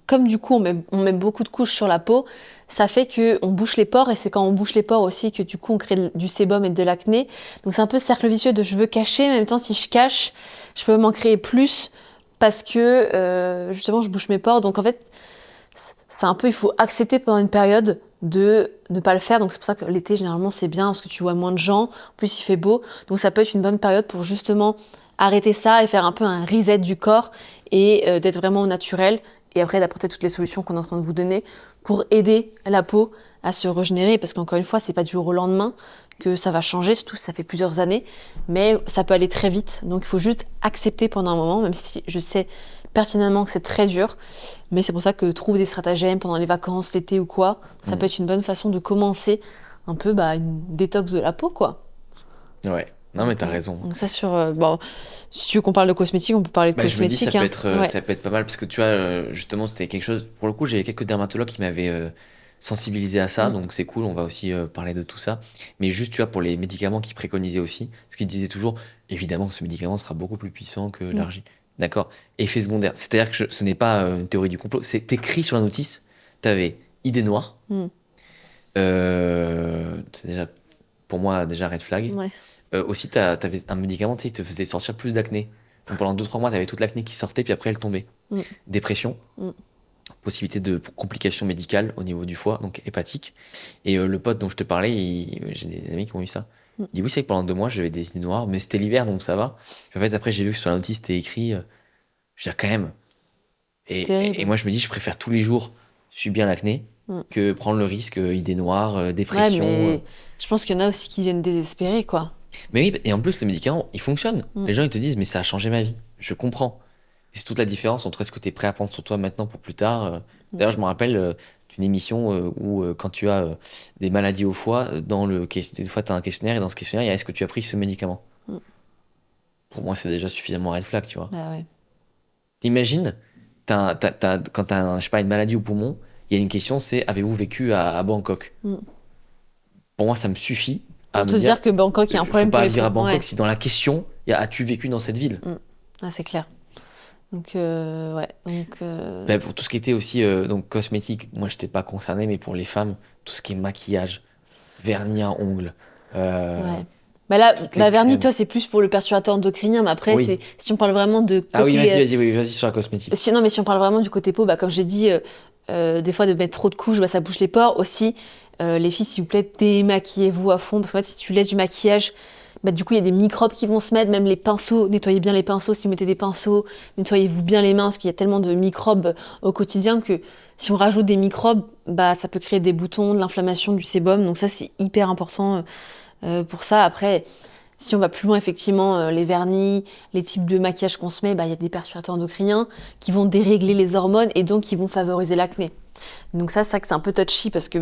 comme du coup, on met beaucoup de couches sur la peau, ça fait qu'on bouche les pores, et c'est quand on bouche les pores aussi que du coup, on crée du sébum et de l'acné. Donc c'est un peu ce cercle vicieux de je veux cacher, mais en même temps, si je cache, je peux m'en créer plus parce que, justement, je bouche mes pores. Donc en fait, c'est un peu, il faut accepter pendant une période de ne pas le faire. Donc c'est pour ça que l'été, généralement, c'est bien parce que tu vois moins de gens. En plus, il fait beau. Donc ça peut être une bonne période pour justement arrêter ça et faire un peu un reset du corps et d'être vraiment au naturel. Et après, d'apporter toutes les solutions qu'on est en train de vous donner pour aider la peau à se régénérer. Parce qu'encore une fois, c'est pas du jour au lendemain que ça va changer, surtout si ça fait plusieurs années, mais ça peut aller très vite. Donc il faut juste accepter pendant un moment, même si je sais pertinemment que c'est très dur, mais c'est pour ça que trouver des stratagèmes pendant les vacances, l'été ou quoi, ça peut être une bonne façon de commencer un peu une détox de la peau, quoi. Ouais. Non, mais t'as raison. Donc ça bon, si tu veux qu'on parle de cosmétiques, on peut parler de Je me dis, cosmétiques. ça peut être pas mal parce que tu vois, justement, c'était quelque chose. Pour le coup, j'ai quelques dermatologues qui m'avaient sensibilisé à ça, donc c'est cool. On va aussi parler de tout ça. Mais juste, tu vois, pour les médicaments qu'ils préconisaient aussi, ce qu'ils disaient toujours, évidemment, ce médicament sera beaucoup plus puissant que l'argile. D'accord. Effet secondaire. C'est-à-dire que ce n'est pas une théorie du complot. C'est écrit sur la notice. T'avais idée noire. C'est déjà, pour moi, déjà red flag. Ouais. Aussi, t'avais un médicament, tu sais, qui te faisait sortir plus d'acné. Donc pendant 2-3 mois, t'avais toute l'acné qui sortait, puis après elle tombait. Dépression, possibilité de complications médicales au niveau du foie, donc hépatique. Et le pote dont je te parlais, j'ai des amis qui ont eu ça. Il dit oui, c'est que pendant 2 mois, j'avais des idées noires, mais c'était l'hiver, donc ça va. Puis en fait, après, j'ai vu que sur la notice, c'était écrit, je veux dire, quand même. Et moi, je me dis, je préfère tous les jours subir l'acné que prendre le risque, idées noires, dépression. Ouais, mais je pense qu'il y en a aussi qui viennent désespérer, quoi. Mais oui, et en plus, le médicament, il fonctionne. Les gens, ils te disent, mais ça a changé ma vie. Je comprends. Et c'est toute la différence entre est-ce que tu es prêt à prendre sur toi maintenant pour plus tard. D'ailleurs, je me rappelle d'une émission où, quand tu as des maladies au foie, des fois, tu as un questionnaire, et dans ce questionnaire, il y a est-ce que tu as pris ce médicament. Pour moi, c'est déjà suffisamment red flag, tu vois. Bah ouais. T'imagines, quand tu as, je sais pas, une maladie au poumon, il y a une question, c'est avez-vous vécu à Bangkok. Pour moi, ça me suffit. Pour te dire que Bangkok, il y a un problème faut pas pour les vivre à poumons, Bangkok ouais. si dans la question, il y a as-tu vécu dans cette ville. Ah, c'est clair. Donc, ouais. Donc, Pour tout ce qui était aussi donc cosmétique, moi, je n'étais pas concerné, mais pour les femmes, tout ce qui est maquillage, vernis à ongles. ouais. Bah là, les vernis, crèmes. toi, c'est plus pour le perturbateur endocrinien, mais après, Oui. si on parle vraiment de côté... Ah oui, vas-y sur la cosmétique. Non, mais si on parle vraiment du côté peau, comme j'ai dit, des fois, de mettre trop de couches, ça bouche les pores. Aussi, les filles, s'il vous plaît, démaquillez-vous à fond, parce qu'en fait, si tu laisses du maquillage, du coup, il y a des microbes qui vont se mettre, même les pinceaux, nettoyez bien les pinceaux, si vous mettez des pinceaux, nettoyez-vous bien les mains, parce qu'il y a tellement de microbes au quotidien que si on rajoute des microbes, ça peut créer des boutons, de l'inflammation du sébum, donc ça, c'est hyper important pour ça. Après, si on va plus loin, effectivement, les vernis, les types de maquillage qu'on se met, il y a des perturbateurs endocriniens qui vont dérégler les hormones et donc qui vont favoriser l'acné. Donc ça, c'est vrai que c'est un peu touchy parce que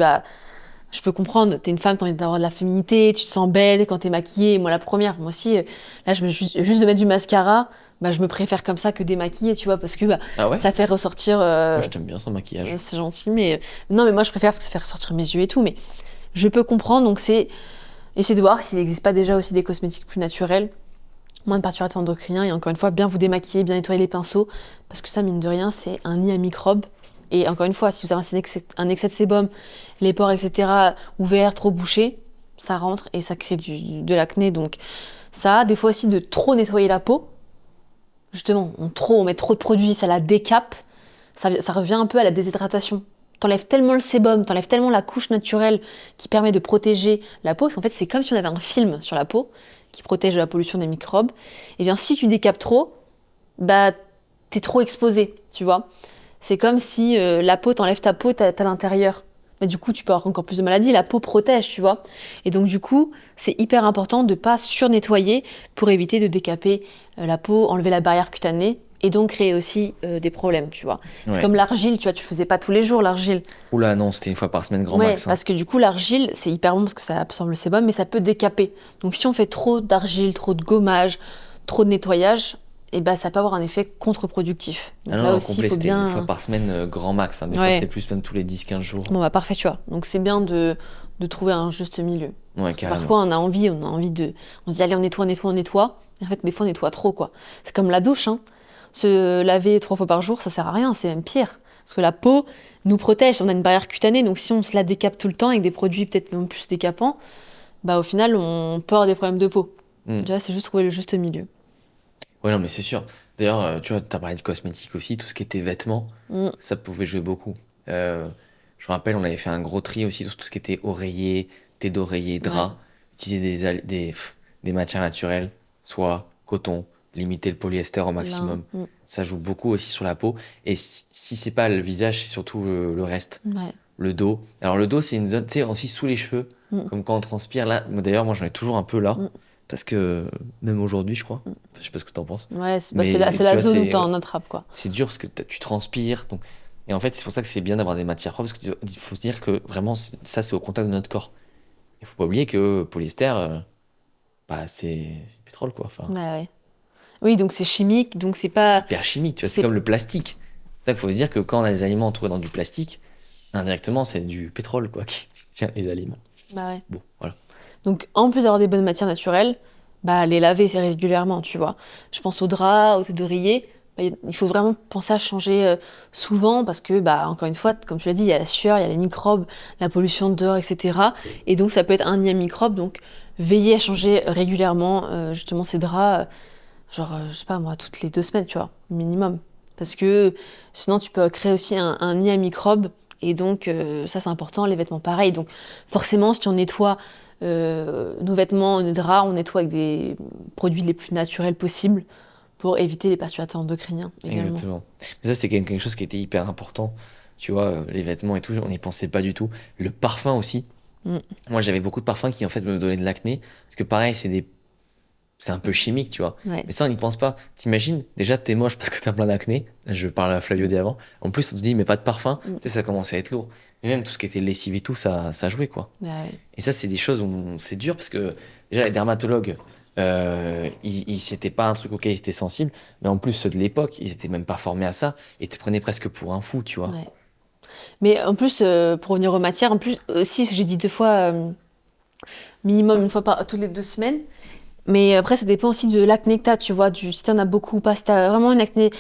je peux comprendre, t'es une femme, t'as envie d'avoir de la féminité, tu te sens belle quand t'es maquillée, moi la première, moi aussi, là, juste de mettre du mascara, je me préfère comme ça que démaquillée, tu vois, parce que Ah ouais. ça fait ressortir... Moi, je t'aime bien sans maquillage. c'est gentil, mais... Non, mais moi, je préfère parce que ça fait ressortir mes yeux et tout, mais je peux comprendre, donc c'est... Essayez de voir s'il n'existe pas déjà aussi des cosmétiques plus naturels, moins de perturbateurs endocriniens, et encore une fois, bien vous démaquiller, bien nettoyer les pinceaux, parce que ça, mine de rien, c'est un nid à microbes. Et encore une fois, si vous avez un excès de sébum, les pores, etc., ouverts, trop bouchés, ça rentre et ça crée de l'acné. Donc ça, des fois aussi de trop nettoyer la peau. Justement, on met trop de produits, ça la décape. Ça revient un peu à la déshydratation. T'enlèves tellement le sébum, t'enlèves tellement la couche naturelle qui permet de protéger la peau, parce qu'en fait, c'est comme si on avait un film sur la peau qui protège de la pollution des microbes. Et bien, si tu décapes trop, t'es trop exposé, tu vois. C'est comme si la peau, t'enlèves ta peau, t'as l'intérieur. Du coup, tu peux avoir encore plus de maladies. La peau protège, tu vois. Et donc, du coup, c'est hyper important de ne pas surnettoyer pour éviter de décaper la peau, enlever la barrière cutanée et donc créer aussi des problèmes, tu vois. C'est comme l'argile, tu vois, tu faisais pas tous les jours l'argile. Oula, non, c'était une fois par semaine grand max. Parce que du coup, l'argile, c'est hyper bon parce que ça absorbe le sébum, mais ça peut décaper. Donc, si on fait trop d'argile, trop de gommage, trop de nettoyage, ça peut avoir un effet contre-productif. Donc non, complet, c'était une fois par semaine grand max. Des fois, c'était plus même tous les 10-15 jours. Bon, parfait, tu vois. Donc, c'est bien de trouver un juste milieu. Ouais, carrément. Parfois, on a envie de... On se dit, allez, on nettoie. Et en fait, des fois, on nettoie trop, quoi. C'est comme la douche, hein. Se laver 3 fois par jour, ça sert à rien, c'est même pire. Parce que la peau nous protège, on a une barrière cutanée, donc si on se la décape tout le temps avec des produits peut-être même plus décapants, au final, on peut avoir des problèmes de peau. Déjà, c'est juste trouver le juste milieu. Ouais, non, mais c'est sûr. D'ailleurs, tu vois, t'as parlé de cosmétiques aussi, tout ce qui était vêtements, ça pouvait jouer beaucoup. Je me rappelle, on avait fait un gros tri aussi sur tout ce qui était oreiller, thé d'oreiller, drap, utiliser des matières naturelles, soie, coton, limiter le polyester au maximum. Ça joue beaucoup aussi sur la peau. Et si c'est pas le visage, c'est surtout le reste. Ouais. le dos. Alors le dos, c'est une zone, tu sais, aussi sous les cheveux, comme quand on transpire. Là, d'ailleurs, moi j'en ai toujours un peu là, parce que même aujourd'hui, je crois. Je sais pas ce que t'en penses. Ouais, c'est Mais la tu vois, zone où c'est t'en attrapes, quoi. c'est dur parce que tu transpires. Donc... Et en fait, c'est pour ça que c'est bien d'avoir des matières propres, parce qu'il faut se dire que vraiment, ça, c'est au contact de notre corps. Il faut pas oublier que polyester, bah, c'est pétrole, quoi. Enfin, Ouais, ouais. Oui, donc c'est chimique, donc c'est pas... hyper chimique, tu vois, c'est c'est- comme le plastique. C'est ça qu'il faut se dire que quand on a des aliments entourés dans du plastique, indirectement, c'est du pétrole, quoi, qui tient les aliments. Bah ouais. Bon, voilà. Donc, en plus d'avoir des bonnes matières naturelles, bah, les laver régulièrement, tu vois. Je pense aux draps, aux têtes d'oreiller. Bah, il faut vraiment penser à changer souvent parce que, bah, encore une fois, comme tu l'as dit, il y a la sueur, il y a les microbes, la pollution de dehors, etc. Et donc, ça peut être un nid à microbes. Donc, veillez à changer régulièrement justement ces draps, je sais pas moi, toutes les 2 semaines, tu vois, minimum. Parce que sinon, tu peux créer aussi un nid à microbes. Et donc, ça, c'est important. Les vêtements, pareil. Donc, forcément, si on nettoie nos vêtements, nos draps, on nettoie avec des produits les plus naturels possibles pour éviter les perturbateurs endocriniens également. Exactement. Mais ça, c'était quand même quelque chose qui était hyper important. Tu vois, les vêtements et tout, on n'y pensait pas du tout. Le parfum aussi. Mm. Moi, j'avais beaucoup de parfums qui, en fait, me donnaient de l'acné. Parce que pareil, c'est un peu chimique, tu vois. Ouais. Mais ça, on n'y pense pas. T'imagines, déjà, t'es moche parce que t'as plein d'acné. Là, je parle à Flavio d'avant. En plus, on te dit, mais pas de parfum. Tu sais, ça commençait à être lourd. Mais même tout ce qui était lessive et tout, ça jouait, quoi. Bah ouais. Et ça, c'est des choses où c'est dur parce que déjà, les dermatologues, c'était pas un truc auquel ils étaient sensibles. Mais en plus, ceux de l'époque, ils étaient même pas formés à ça et te prenaient presque pour un fou, tu vois. Ouais. Mais en plus, pour revenir aux matières, en plus, si j'ai dit 2 fois, minimum une fois toutes les 2 semaines. Mais après, ça dépend aussi de l'acné que t'as, tu vois, si t'en as beaucoup ou pas. Si t'as vraiment une acné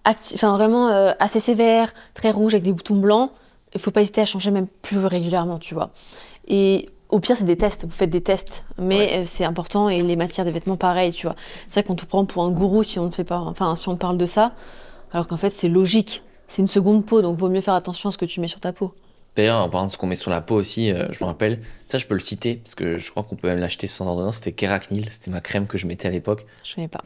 enfin vraiment assez sévère, très rouge avec des boutons blancs, il faut pas hésiter à changer même plus régulièrement, tu vois. Et au pire, c'est des tests, vous faites des tests, mais c'est important et les matières des vêtements, pareil, tu vois. C'est vrai qu'on te prend pour un gourou si on ne fait pas, enfin, si on parle de ça, alors qu'en fait, c'est logique. C'est une seconde peau, donc vaut mieux faire attention à ce que tu mets sur ta peau. D'ailleurs, en parlant de ce qu'on met sur la peau aussi, je me rappelle, ça, je peux le citer parce que je crois qu'on peut même l'acheter sans ordonnance. C'était Keragnil, c'était ma crème que je mettais à l'époque. Je connais pas.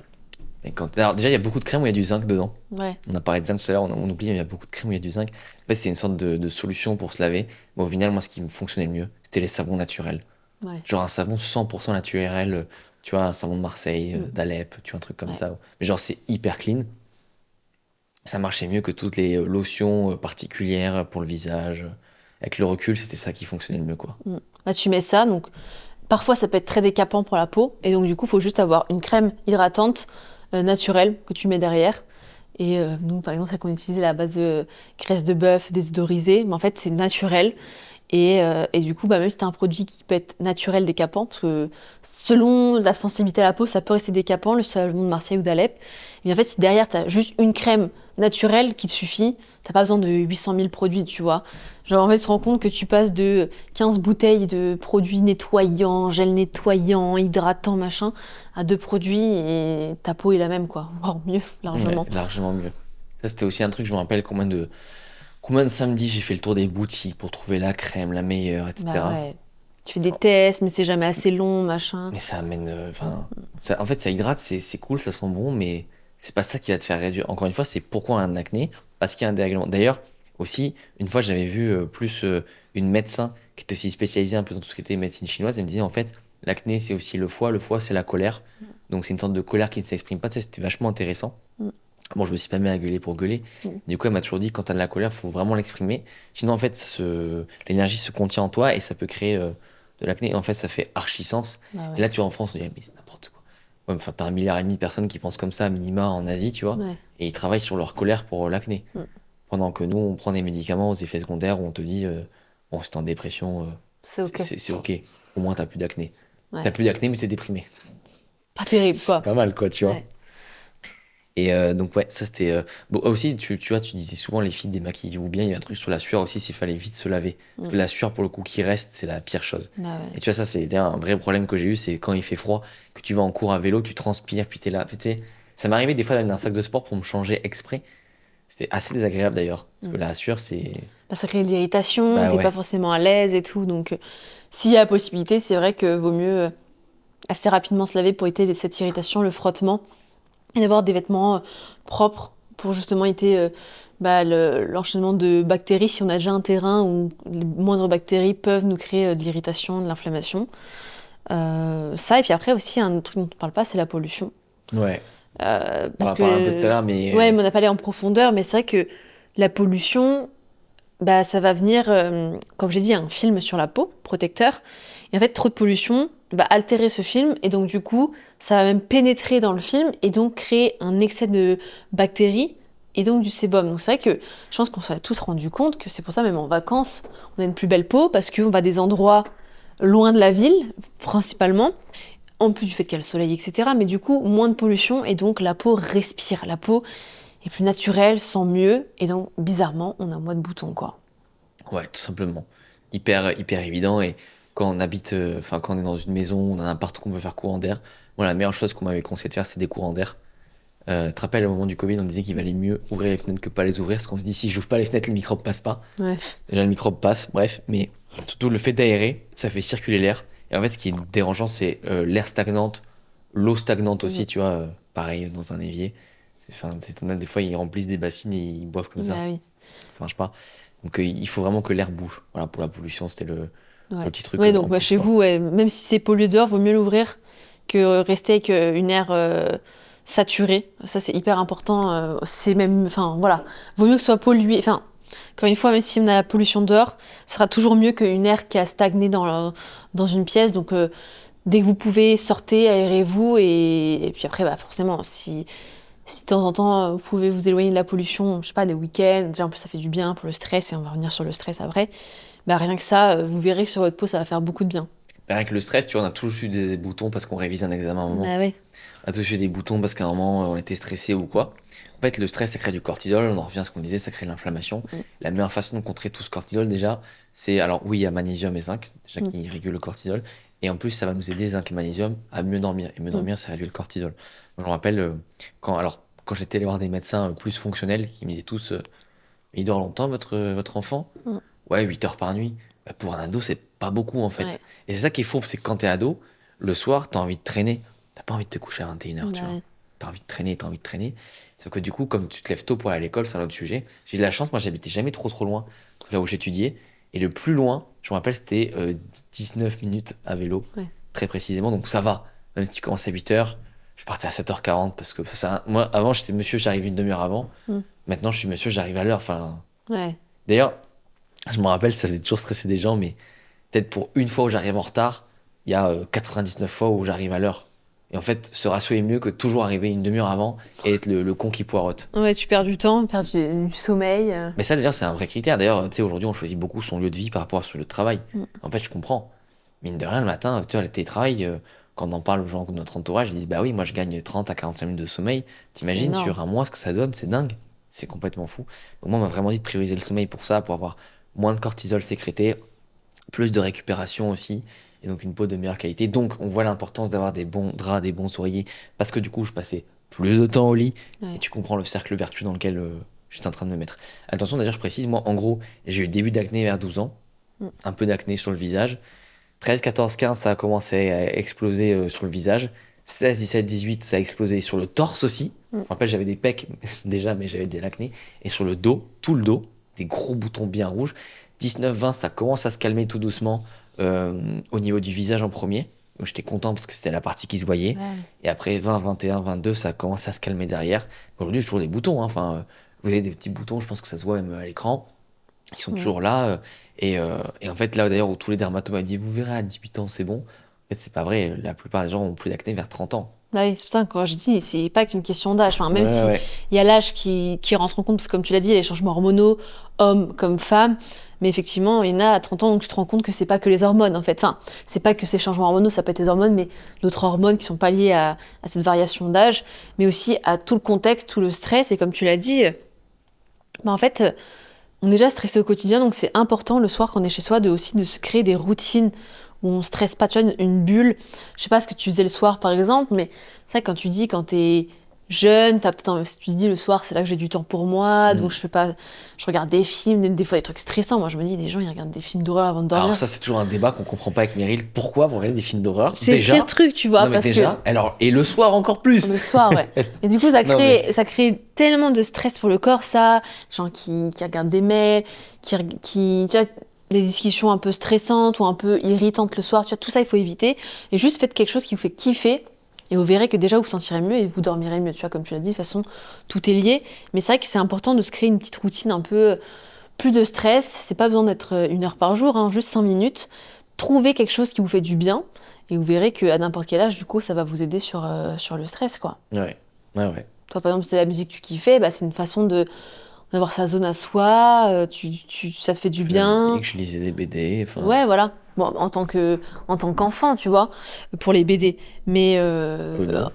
Et alors, déjà, il y a beaucoup de crèmes où il y a du zinc dedans. Ouais. On a parlé de zinc tout à l'heure, on oublie, il y a beaucoup de crèmes où il y a du zinc. En fait, c'est une sorte de solution pour se laver. Mais au final, moi, ce qui me fonctionnait le mieux, c'était les savons naturels. Ouais. Genre un savon 100% naturel, tu vois, un savon de Marseille, d'Alep, tu vois, un truc comme Ouais. ça. Mais genre, c'est hyper clean. Ça marchait mieux que toutes les lotions particulières pour le visage. Avec le recul, c'était ça qui fonctionnait le mieux, quoi. Bah, tu mets ça, donc parfois ça peut être très décapant pour la peau, et donc du coup, il faut juste avoir une crème hydratante naturelle que tu mets derrière. Et nous, par exemple, celle qu'on utilisait à la base de graisse de bœuf, désodorisée, mais en fait, c'est naturel. Et du coup, bah, même si c'est un produit qui peut être naturel décapant, parce que selon la sensibilité à la peau, ça peut rester décapant, le savon de Marseille ou d'Alep. Mais en fait, si derrière, tu as juste une crème naturelle qui te suffit, t'as pas besoin de 800 000 produits, tu vois. Genre, en fait, tu te rends compte que tu passes de 15 bouteilles de produits nettoyants, gel nettoyant, hydratant, machin, à 2 produits et ta peau est la même, quoi. Voire mieux, largement. Ouais, largement mieux. Ça, c'était aussi un truc, je me rappelle combien de samedis j'ai fait le tour des boutiques pour trouver la crème, la meilleure, etc. Bah ouais. Tu fais des tests, mais c'est jamais assez long, machin. Mais ça amène. Enfin, en fait, ça hydrate, c'est cool, ça sent bon, mais c'est pas ça qui va te faire réduire. Encore une fois, c'est pourquoi un acné? Parce qu'il y a un dérèglement. D'ailleurs, aussi, une fois, j'avais vu une médecin qui était aussi spécialisée un peu dans tout ce qui était médecine chinoise. Elle me disait, en fait, l'acné, c'est aussi le foie. Le foie, c'est la colère. Donc, c'est une sorte de colère qui ne s'exprime pas. Tu sais, c'était vachement intéressant. Bon, je me suis pas mis à gueuler pour gueuler. Du coup, elle m'a toujours dit, quand t'as de la colère, faut vraiment l'exprimer. Sinon, en fait, l'énergie se contient en toi et ça peut créer de l'acné. Et en fait, ça fait archi sens. Bah ouais. Et là, tu vois, en France, on dirait, mais c'est n'importe quoi. Ouais, enfin, t'as 1,5 milliard de personnes qui pensent comme ça, à minima, en Asie, tu vois. Ouais. Et ils travaillent sur leur colère pour l'acné. Pendant que nous, on prend des médicaments aux effets secondaires où on te dit, bon, si t'es en dépression, C'est ok. c'est ok. Au moins, t'as plus d'acné. Ouais. T'as plus d'acné, mais t'es déprimé. Pas terrible, quoi. Pas mal, quoi, tu vois. Ouais. Et donc, ouais, ça c'était. Bon, aussi, tu vois, tu disais souvent les filles démaquillées ou bien, il y a un truc sur la sueur aussi, s'il fallait vite se laver. Parce que la sueur, pour le coup, qui reste, c'est la pire chose. Bah ouais. Et tu vois, ça, c'est d'ailleurs un vrai problème que j'ai eu, c'est quand il fait froid, que tu vas en cours à vélo, tu transpires, puis t'es là. Tu sais, ça m'arrivait des fois d'amener un sac de sport pour me changer exprès. C'était assez désagréable d'ailleurs. Parce que la sueur, c'est. Bah, ça crée de l'irritation, Bah t'es ouais. pas forcément à l'aise et tout. Donc, s'il y a la possibilité, c'est vrai que vaut mieux assez rapidement se laver pour éviter cette irritation, le frottement, et d'avoir des vêtements propres pour justement éviter l'enchaînement de bactéries, si on a déjà un terrain où les moindres bactéries peuvent nous créer de l'irritation, de l'inflammation. Ça, et puis après aussi, un autre truc dont on ne parle pas, c'est la pollution. Ouais. On Parce en a parlé un peu tout à l'heure, mais Ouais, mais on n'a pas allé en profondeur, mais c'est vrai que la pollution, ça va venir, comme j'ai dit, un film sur la peau, protecteur. Et en fait, trop de pollution va altérer ce film, et donc du coup, ça va même pénétrer dans le film, et donc créer un excès de bactéries, et donc du sébum. Donc c'est vrai que je pense qu'on s'est tous rendu compte que c'est pour ça, même en vacances, on a une plus belle peau, parce qu'on va à des endroits loin de la ville, principalement, en plus du fait qu'il y a le soleil, etc. Mais du coup, moins de pollution, et donc la peau respire. La peau est plus naturelle, sent mieux, et donc, bizarrement, on a moins de boutons, quoi. ouais, tout simplement. Hyper évident. Et quand on habite, quand on est dans une maison, on a n'importe où qu'on peut faire courant d'air. Moi, la meilleure chose qu'on m'avait conseillé de faire, c'est des courants d'air. Tu te rappelles, au moment du Covid, on disait qu'il valait mieux ouvrir les fenêtres que pas les ouvrir, parce qu'on se dit, si j'ouvre pas les fenêtres, les microbes passent pas. Ouais. Déjà, le microbe passe, bref. Mais surtout, le fait d'aérer, ça fait circuler l'air. Et en fait, ce qui est dérangeant, c'est l'air stagnante, l'eau stagnante aussi, tu vois. Pareil, dans un évier. T'en as des fois, ils remplissent des bassines et ils boivent comme ça. Bah oui. Ça marche pas. Donc, il faut vraiment que l'air bouge. Voilà, pour la pollution, c'était le petit truc. Ouais, en donc plus, chez quoi. vous, ouais, même si c'est pollué dehors, vaut mieux l'ouvrir que rester avec une air saturée. Ça, c'est hyper important. C'est même, enfin, voilà, vaut mieux que ce soit pollué. Enfin, encore une fois, même si on a la pollution dehors, ce sera toujours mieux qu'une air qui a stagné dans une pièce. Donc, dès que vous pouvez, sortez, aérez-vous. Et puis après, forcément, si de temps en temps, vous pouvez vous éloigner de la pollution, je sais pas, des week-ends, déjà en plus ça fait du bien pour le stress, et on va revenir sur le stress après. Rien que ça, vous verrez que sur votre peau, ça va faire beaucoup de bien. Avec le stress, tu vois, on a toujours eu des boutons parce qu'on révise un examen à un moment. Ah ouais. On a tous eu des boutons parce qu'à un moment, on était stressé ou quoi. En fait, le stress, ça crée du cortisol. On en revient à ce qu'on disait, ça crée de l'inflammation. La meilleure façon de contrer tout ce cortisol, déjà, c'est. Alors, oui, il y a magnésium et zinc, déjà qui régulent le cortisol. Et en plus, ça va nous aider, zinc et magnésium, à mieux dormir. Et mieux dormir, ça réduit le cortisol. Moi, je me rappelle, quand j'étais allé voir des médecins plus fonctionnels, qui me disaient tous il dort longtemps, votre enfant Ouais, 8 heures par nuit. Pour un ado, c'est pas beaucoup, en fait. Ouais. Et c'est ça qui est fourbe, c'est que quand t'es ado, le soir, t'as envie de traîner. T'as pas envie de te coucher à 21h, tu vois. Ouais. T'as envie de traîner, t'as envie de traîner. Sauf que du coup, comme tu te lèves tôt pour aller à l'école, c'est un autre sujet. J'ai eu de la chance, moi, j'habitais jamais trop loin de là où j'étudiais. Et le plus loin, je me rappelle, c'était 19 minutes à vélo, Ouais. très précisément. Donc ça va. Même si tu commences à 8h, je partais à 7h40 parce que moi, avant, j'étais monsieur, j'arrive une demi-heure avant. Maintenant, je suis monsieur, j'arrive à l'heure. Enfin, Ouais. d'ailleurs, je me rappelle, ça faisait toujours stresser des gens, mais peut-être pour une fois où j'arrive en retard, il y a 99 fois où j'arrive à l'heure. Et en fait, ce ratio est mieux que toujours arriver une demi-heure avant et être le con qui poireaute. Ouais, tu perds du temps, perds du sommeil. Mais ça, d'ailleurs, c'est un vrai critère. D'ailleurs, tu sais, aujourd'hui, on choisit beaucoup son lieu de vie par rapport à son lieu de travail. En fait, je comprends. Mine de rien, le matin, tu vois, le télétravail, quand on en parle aux gens de notre entourage, ils disent bah oui, moi, je gagne 30 à 45 minutes de sommeil. T'imagines énorme. sur un mois ce que ça donne? C'est dingue. C'est complètement fou. Donc, moi, on m'a vraiment dit de prioriser le sommeil pour ça, pour avoir moins de cortisol sécrété, plus de récupération aussi, et donc une peau de meilleure qualité. Donc on voit l'importance d'avoir des bons draps, des bons oreillers, parce que du coup je passais plus de temps au lit, Ouais. et tu comprends le cercle vertueux dans lequel j'étais en train de me mettre. Attention d'ailleurs, je précise, moi en gros, j'ai eu le début d'acné vers 12 ans, un peu d'acné sur le visage. 13, 14, 15, ça a commencé à exploser sur le visage. 16, 17, 18, ça a explosé sur le torse aussi. Je me rappelle, j'avais des pecs déjà, mais j'avais de l'acné. Et sur le dos, tout le dos, des gros boutons bien rouges. 19, 20, ça commence à se calmer tout doucement au niveau du visage en premier. Donc, j'étais content parce que c'était la partie qui se voyait. Ouais. Et après 20, 21, 22, ça commence à se calmer derrière. Aujourd'hui, j'ai toujours des boutons. Enfin, vous avez des petits boutons, je pense que ça se voit même à l'écran. Ils sont toujours là. Et en fait, là d'ailleurs, où tous les dermatos m'ont dit vous verrez à 18 ans, c'est bon. En fait, c'est pas vrai. La plupart des gens ont plus d'acné vers 30 ans. Oui, c'est pour ça que quand je dis, c'est pas qu'une question d'âge. Enfin, même Ouais, si ouais. il y a l'âge qui rentre en compte, parce que comme tu l'as dit, il y a les changements hormonaux, hommes comme femmes. Mais effectivement, il y en a à 30 ans, donc tu te rends compte que c'est pas que les hormones, en fait. Enfin, c'est pas que ces changements hormonaux, ça peut être les hormones, mais d'autres hormones qui sont pas liées à cette variation d'âge, mais aussi à tout le contexte, tout le stress. Et comme tu l'as dit, en fait, on est déjà stressé au quotidien, donc c'est important le soir quand on est chez soi de se créer des routines où on stresse pas, tu vois, une bulle. Je sais pas ce que tu faisais le soir par exemple, mais c'est vrai que quand tu dis quand t'es jeune, t'as peut-être, si tu te dis le soir, c'est là que j'ai du temps pour moi, donc je regarde des films, des fois des trucs stressants. Moi, je me dis, les gens, ils regardent des films d'horreur avant de dormir. Alors ça, c'est toujours un débat qu'on comprend pas avec Meryl. Pourquoi vous regardez des films d'horreur? C'est Déjà, le pire truc, tu vois, non, mais parce déjà, alors, et le soir encore que plus. le soir, ouais. Et du coup, Non, mais- ça crée tellement de stress pour le corps, ça. Les gens qui regardent des mails, tu vois, des discussions un peu stressantes ou un peu irritantes le soir, tu vois, tout ça, il faut éviter. Et juste faites quelque chose qui vous fait kiffer. Et vous verrez que déjà vous vous sentirez mieux et vous dormirez mieux, tu vois, comme tu l'as dit, de toute façon, tout est lié. Mais c'est vrai que c'est important de se créer une petite routine un peu plus de stress. C'est pas besoin d'être 1 heure par jour, hein, juste 5 minutes. Trouvez quelque chose qui vous fait du bien et vous verrez qu'à n'importe quel âge, du coup, ça va vous aider sur le stress, quoi. Ouais, ouais. Toi, par exemple, si c'est la musique que tu kiffais, bah, c'est une façon d'avoir sa zone à soi, ça te fait du Je faisais la bien. musique, je lisais des BD, enfin... Ouais, voilà. Bon, en tant qu'enfant, tu vois, pour les BD. Mais. non.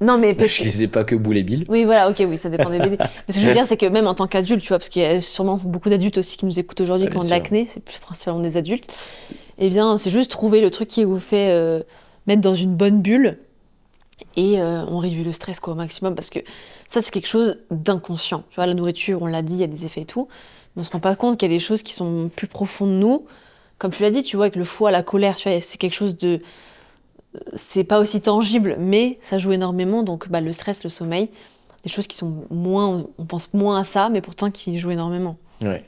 Non, mais Je peut-être. lisais pas que Boule et Bill. Oui, voilà, ok, oui, ça dépend des BD. Mais ce que je veux dire, c'est que même en tant qu'adulte, tu vois, parce qu'il y a sûrement beaucoup d'adultes aussi qui nous écoutent aujourd'hui Ah, qui ont de bien sûr. l'acné, c'est plus principalement des adultes. Eh bien, c'est juste trouver le truc qui vous fait mettre dans une bonne bulle et on réduit le stress quoi, au maximum parce que ça, c'est quelque chose d'inconscient. Tu vois, la nourriture, on l'a dit, il y a des effets et tout, mais on se rend pas compte qu'il y a des choses qui sont plus profondes de nous. Comme tu l'as dit, tu vois, avec le foie, la colère, tu vois, c'est quelque chose de. C'est pas aussi tangible, mais ça joue énormément. Donc, bah, le stress, le sommeil, des choses qui sont moins. On pense moins à ça, mais pourtant qui jouent énormément. Ouais.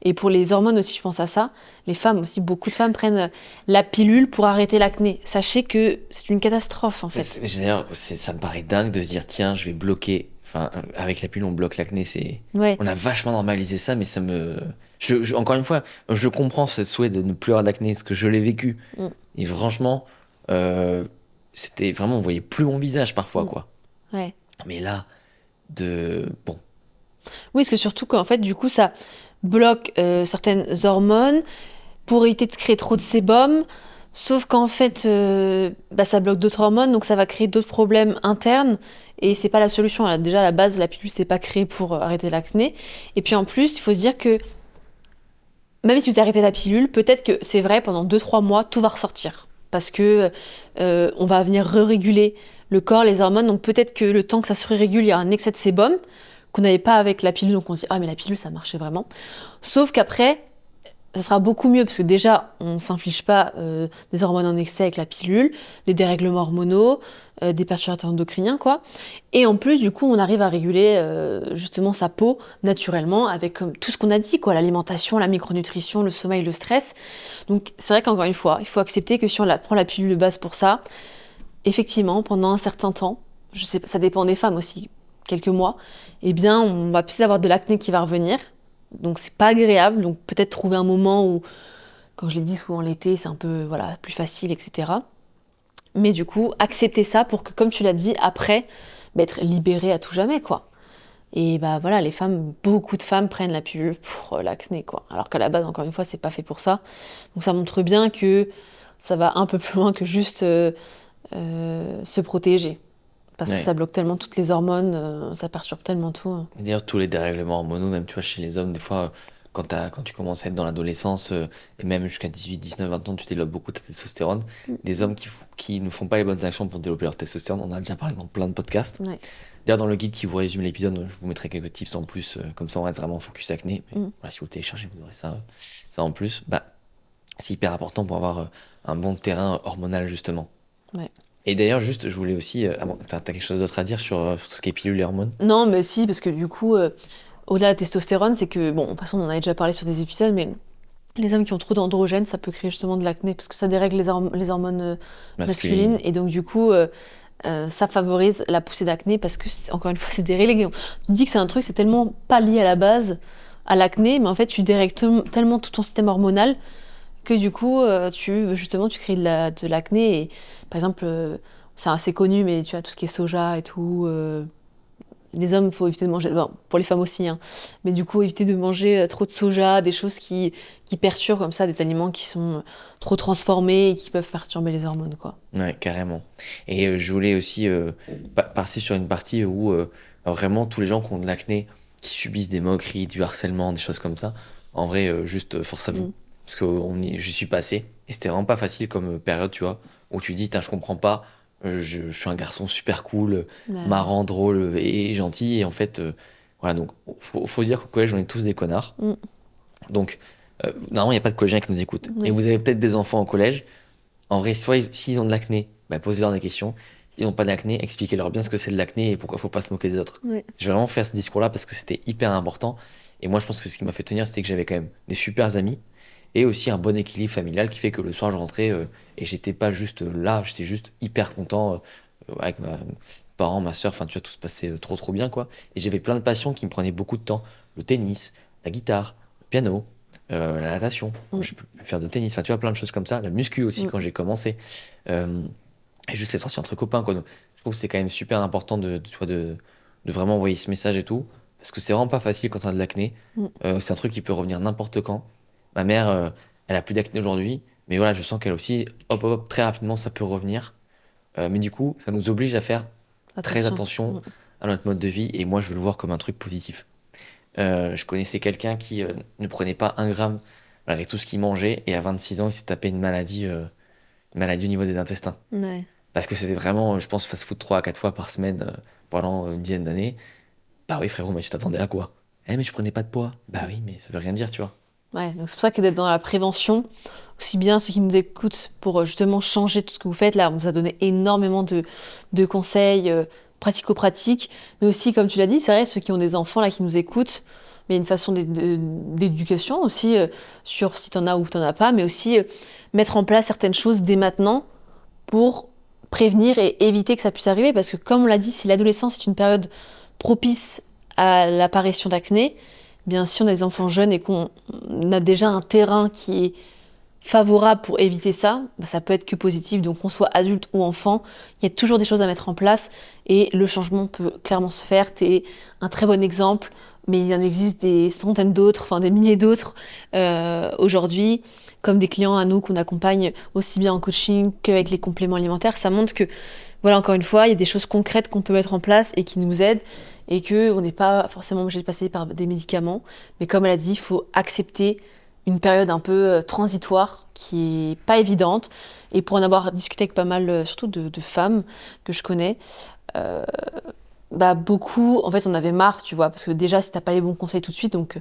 Et pour les hormones aussi, je pense à ça. Les femmes aussi, beaucoup de femmes prennent la pilule pour arrêter l'acné. Sachez que c'est une catastrophe, en fait. D'ailleurs, ça me paraît dingue de se dire, tiens, je vais bloquer. Enfin, avec la pilule, on bloque l'acné. Ouais. On a vachement normalisé ça, mais ça me. Encore une fois, je comprends ce souhait de ne plus avoir d'acné, parce que je l'ai vécu. Mm. Et franchement, c'était vraiment, on voyait plus mon visage parfois, quoi. Ouais. Mais là, bon. Oui, parce que surtout qu'en fait, du coup, ça bloque certaines hormones pour éviter de créer trop de sébum. Sauf qu'en fait, bah, ça bloque d'autres hormones, donc ça va créer d'autres problèmes internes. Et c'est pas la solution. Alors, déjà, à la base, la pilule, c'est pas créé pour arrêter l'acné. Et puis en plus, il faut se dire que même si vous arrêtez la pilule, peut-être que c'est vrai, pendant 2-3 mois, tout va ressortir. Parce que on va venir réguler le corps, les hormones. Donc peut-être que le temps que ça se régule, il y a un excès de sébum qu'on n'avait pas avec la pilule. Donc on se dit, ah mais la pilule, ça marchait vraiment. Sauf qu'après, ça sera beaucoup mieux parce que déjà, on ne s'inflige pas des hormones en excès avec la pilule, des dérèglements hormonaux, des perturbateurs endocriniens, quoi. Et en plus, du coup, on arrive à réguler justement sa peau naturellement avec comme, tout ce qu'on a dit, quoi, l'alimentation, la micronutrition, le sommeil, le stress. Donc, c'est vrai qu'encore une fois, il faut accepter que si on prend la pilule de base pour ça, effectivement, pendant un certain temps, je sais pas, ça dépend des femmes aussi, quelques mois, eh bien, on va peut-être avoir de l'acné qui va revenir. Donc c'est pas agréable, donc peut-être trouver un moment où, comme je l'ai dit, souvent l'été, c'est un peu voilà, plus facile, etc. Mais du coup, accepter ça pour que, comme tu l'as dit, après, bah, être libérée à tout jamais, quoi. Et bah voilà, les femmes, beaucoup de femmes prennent la pilule pour l'acné, quoi. Alors qu'à la base, encore une fois, c'est pas fait pour ça. Donc ça montre bien que ça va un peu plus loin que juste se protéger. Parce que Ouais. ça bloque tellement toutes les hormones, ça perturbe tellement tout. Et d'ailleurs, tous les dérèglements hormonaux, même tu vois, chez les hommes, des fois, quand tu commences à être dans l'adolescence, et même jusqu'à 18, 19, 20 ans, tu développes beaucoup ta testostérone. Des hommes qui ne font pas les bonnes actions pour développer leur testostérone, on en a déjà parlé dans plein de podcasts. Ouais. D'ailleurs, dans le guide qui vous résume l'épisode, je vous mettrai quelques tips en plus, comme ça on reste vraiment focus acné. Mais voilà, si vous le téléchargez, vous aurez ça en plus. Bah, c'est hyper important pour avoir un bon terrain hormonal, justement. Ouais. Et d'ailleurs, juste, je voulais aussi. T'as quelque chose d'autre à dire sur tout ce qui est pilule et hormones? Non, mais si, parce que du coup, au-delà de la testostérone, c'est que, bon, de toute façon, on en avait déjà parlé sur des épisodes, mais les hommes qui ont trop d'androgènes, ça peut créer justement de l'acné, parce que ça dérègle les hormones masculines, et donc du coup, ça favorise la poussée d'acné, parce que, encore une fois, c'est déréglé. On dit que c'est un truc, c'est tellement pas lié à la base, à l'acné, mais en fait, tu dérègles tellement tout ton système hormonal, que du coup, tu crées de l'acné, et par exemple, c'est assez connu, mais tu vois, tout ce qui est soja et tout... les hommes, il faut éviter de manger, bon, pour les femmes aussi, hein, mais du coup, éviter de manger trop de soja, des choses qui perturbent comme ça, des aliments qui sont trop transformés et qui peuvent perturber les hormones, quoi. Ouais, carrément. Et je voulais aussi passer sur une partie où vraiment tous les gens qui ont de l'acné, qui subissent des moqueries, du harcèlement, des choses comme ça, en vrai, juste force à vous. Parce que je suis passé, et c'était vraiment pas facile comme période, tu vois, où tu dis, je comprends pas Je suis un garçon super cool, Ouais. marrant, drôle et gentil. Et en fait, voilà, donc faut dire qu'au collège, on est tous des connards. Mm. Donc, normalement, il n'y a pas de collégiens qui nous écoutent. Oui. Et vous avez peut-être des enfants au collège. En vrai, soit s'ils ont de l'acné, bah, posez-leur des questions. S'ils n'ont pas d'acné, expliquez-leur bien ce que c'est de l'acné et pourquoi il faut pas se moquer des autres. Ouais. Je vais vraiment faire ce discours-là parce que c'était hyper important. Et moi, je pense que ce qui m'a fait tenir, c'était que j'avais quand même des super amis et aussi un bon équilibre familial qui fait que le soir, je rentrais et j'étais pas juste là, j'étais juste hyper content avec mes parents, ma soeur, enfin, tu vois, tout se passait trop, trop bien, quoi. Et j'avais plein de passions qui me prenaient beaucoup de temps. Le tennis, la guitare, le piano, la natation. Mm. Je peux plus faire de tennis, enfin, tu vois, plein de choses comme ça. La muscu aussi, Mm. quand j'ai commencé. Euh, et juste les sorties entre copains, quoi. Donc, je trouve que c'est quand même super important tu vois, de vraiment envoyer ce message et tout. Parce que c'est vraiment pas facile quand on a de l'acné. Mm. C'est un truc qui peut revenir n'importe quand. Ma mère, elle a plus d'acné aujourd'hui. Mais voilà, je sens qu'elle aussi, hop, hop, hop, très rapidement, ça peut revenir. Mais du coup, ça nous oblige à faire très attention Mm. à notre mode de vie. Et moi, je veux le voir comme un truc positif. Je connaissais quelqu'un qui ne prenait pas un gramme malgré tout ce qu'il mangeait. Et à 26 ans, il s'est tapé une maladie au niveau des intestins. Ouais. Parce que c'était vraiment, je pense, fast-food 3 à 4 fois par semaine pendant une dizaine d'années. Bah oui, frérot, mais tu t'attendais à quoi? Eh, mais je prenais pas de poids. Bah oui, mais ça veut rien dire, tu vois. Ouais, donc c'est pour ça que d'être dans la prévention, aussi bien ceux qui nous écoutent pour justement changer tout ce que vous faites, là on vous a donné énormément de conseils pratico-pratiques, mais aussi comme tu l'as dit, c'est vrai, ceux qui ont des enfants là qui nous écoutent, mais une façon d'éducation aussi sur si t'en as ou t'en as pas, mais aussi mettre en place certaines choses dès maintenant pour prévenir et éviter que ça puisse arriver, parce que comme on l'a dit, si l'adolescence est une période propice à l'apparition d'acné, bien si on a des enfants jeunes et qu'on a déjà un terrain qui est favorable pour éviter ça, bah, ça peut être que positif. Donc qu'on soit adulte ou enfant, il y a toujours des choses à mettre en place et le changement peut clairement se faire. Tu es un très bon exemple, mais il y en existe des centaines d'autres, enfin des milliers d'autres aujourd'hui, comme des clients à nous qu'on accompagne aussi bien en coaching qu'avec les compléments alimentaires. Ça montre que, voilà, encore une fois, il y a des choses concrètes qu'on peut mettre en place et qui nous aident et qu'on n'est pas forcément obligé de passer par des médicaments. Mais comme elle a dit, il faut accepter une période un peu transitoire qui est pas évidente. Et pour en avoir discuté avec pas mal, surtout de femmes que je connais, bah beaucoup, en fait, on avait marre, tu vois, parce que déjà, si t'as pas les bons conseils tout de suite, donc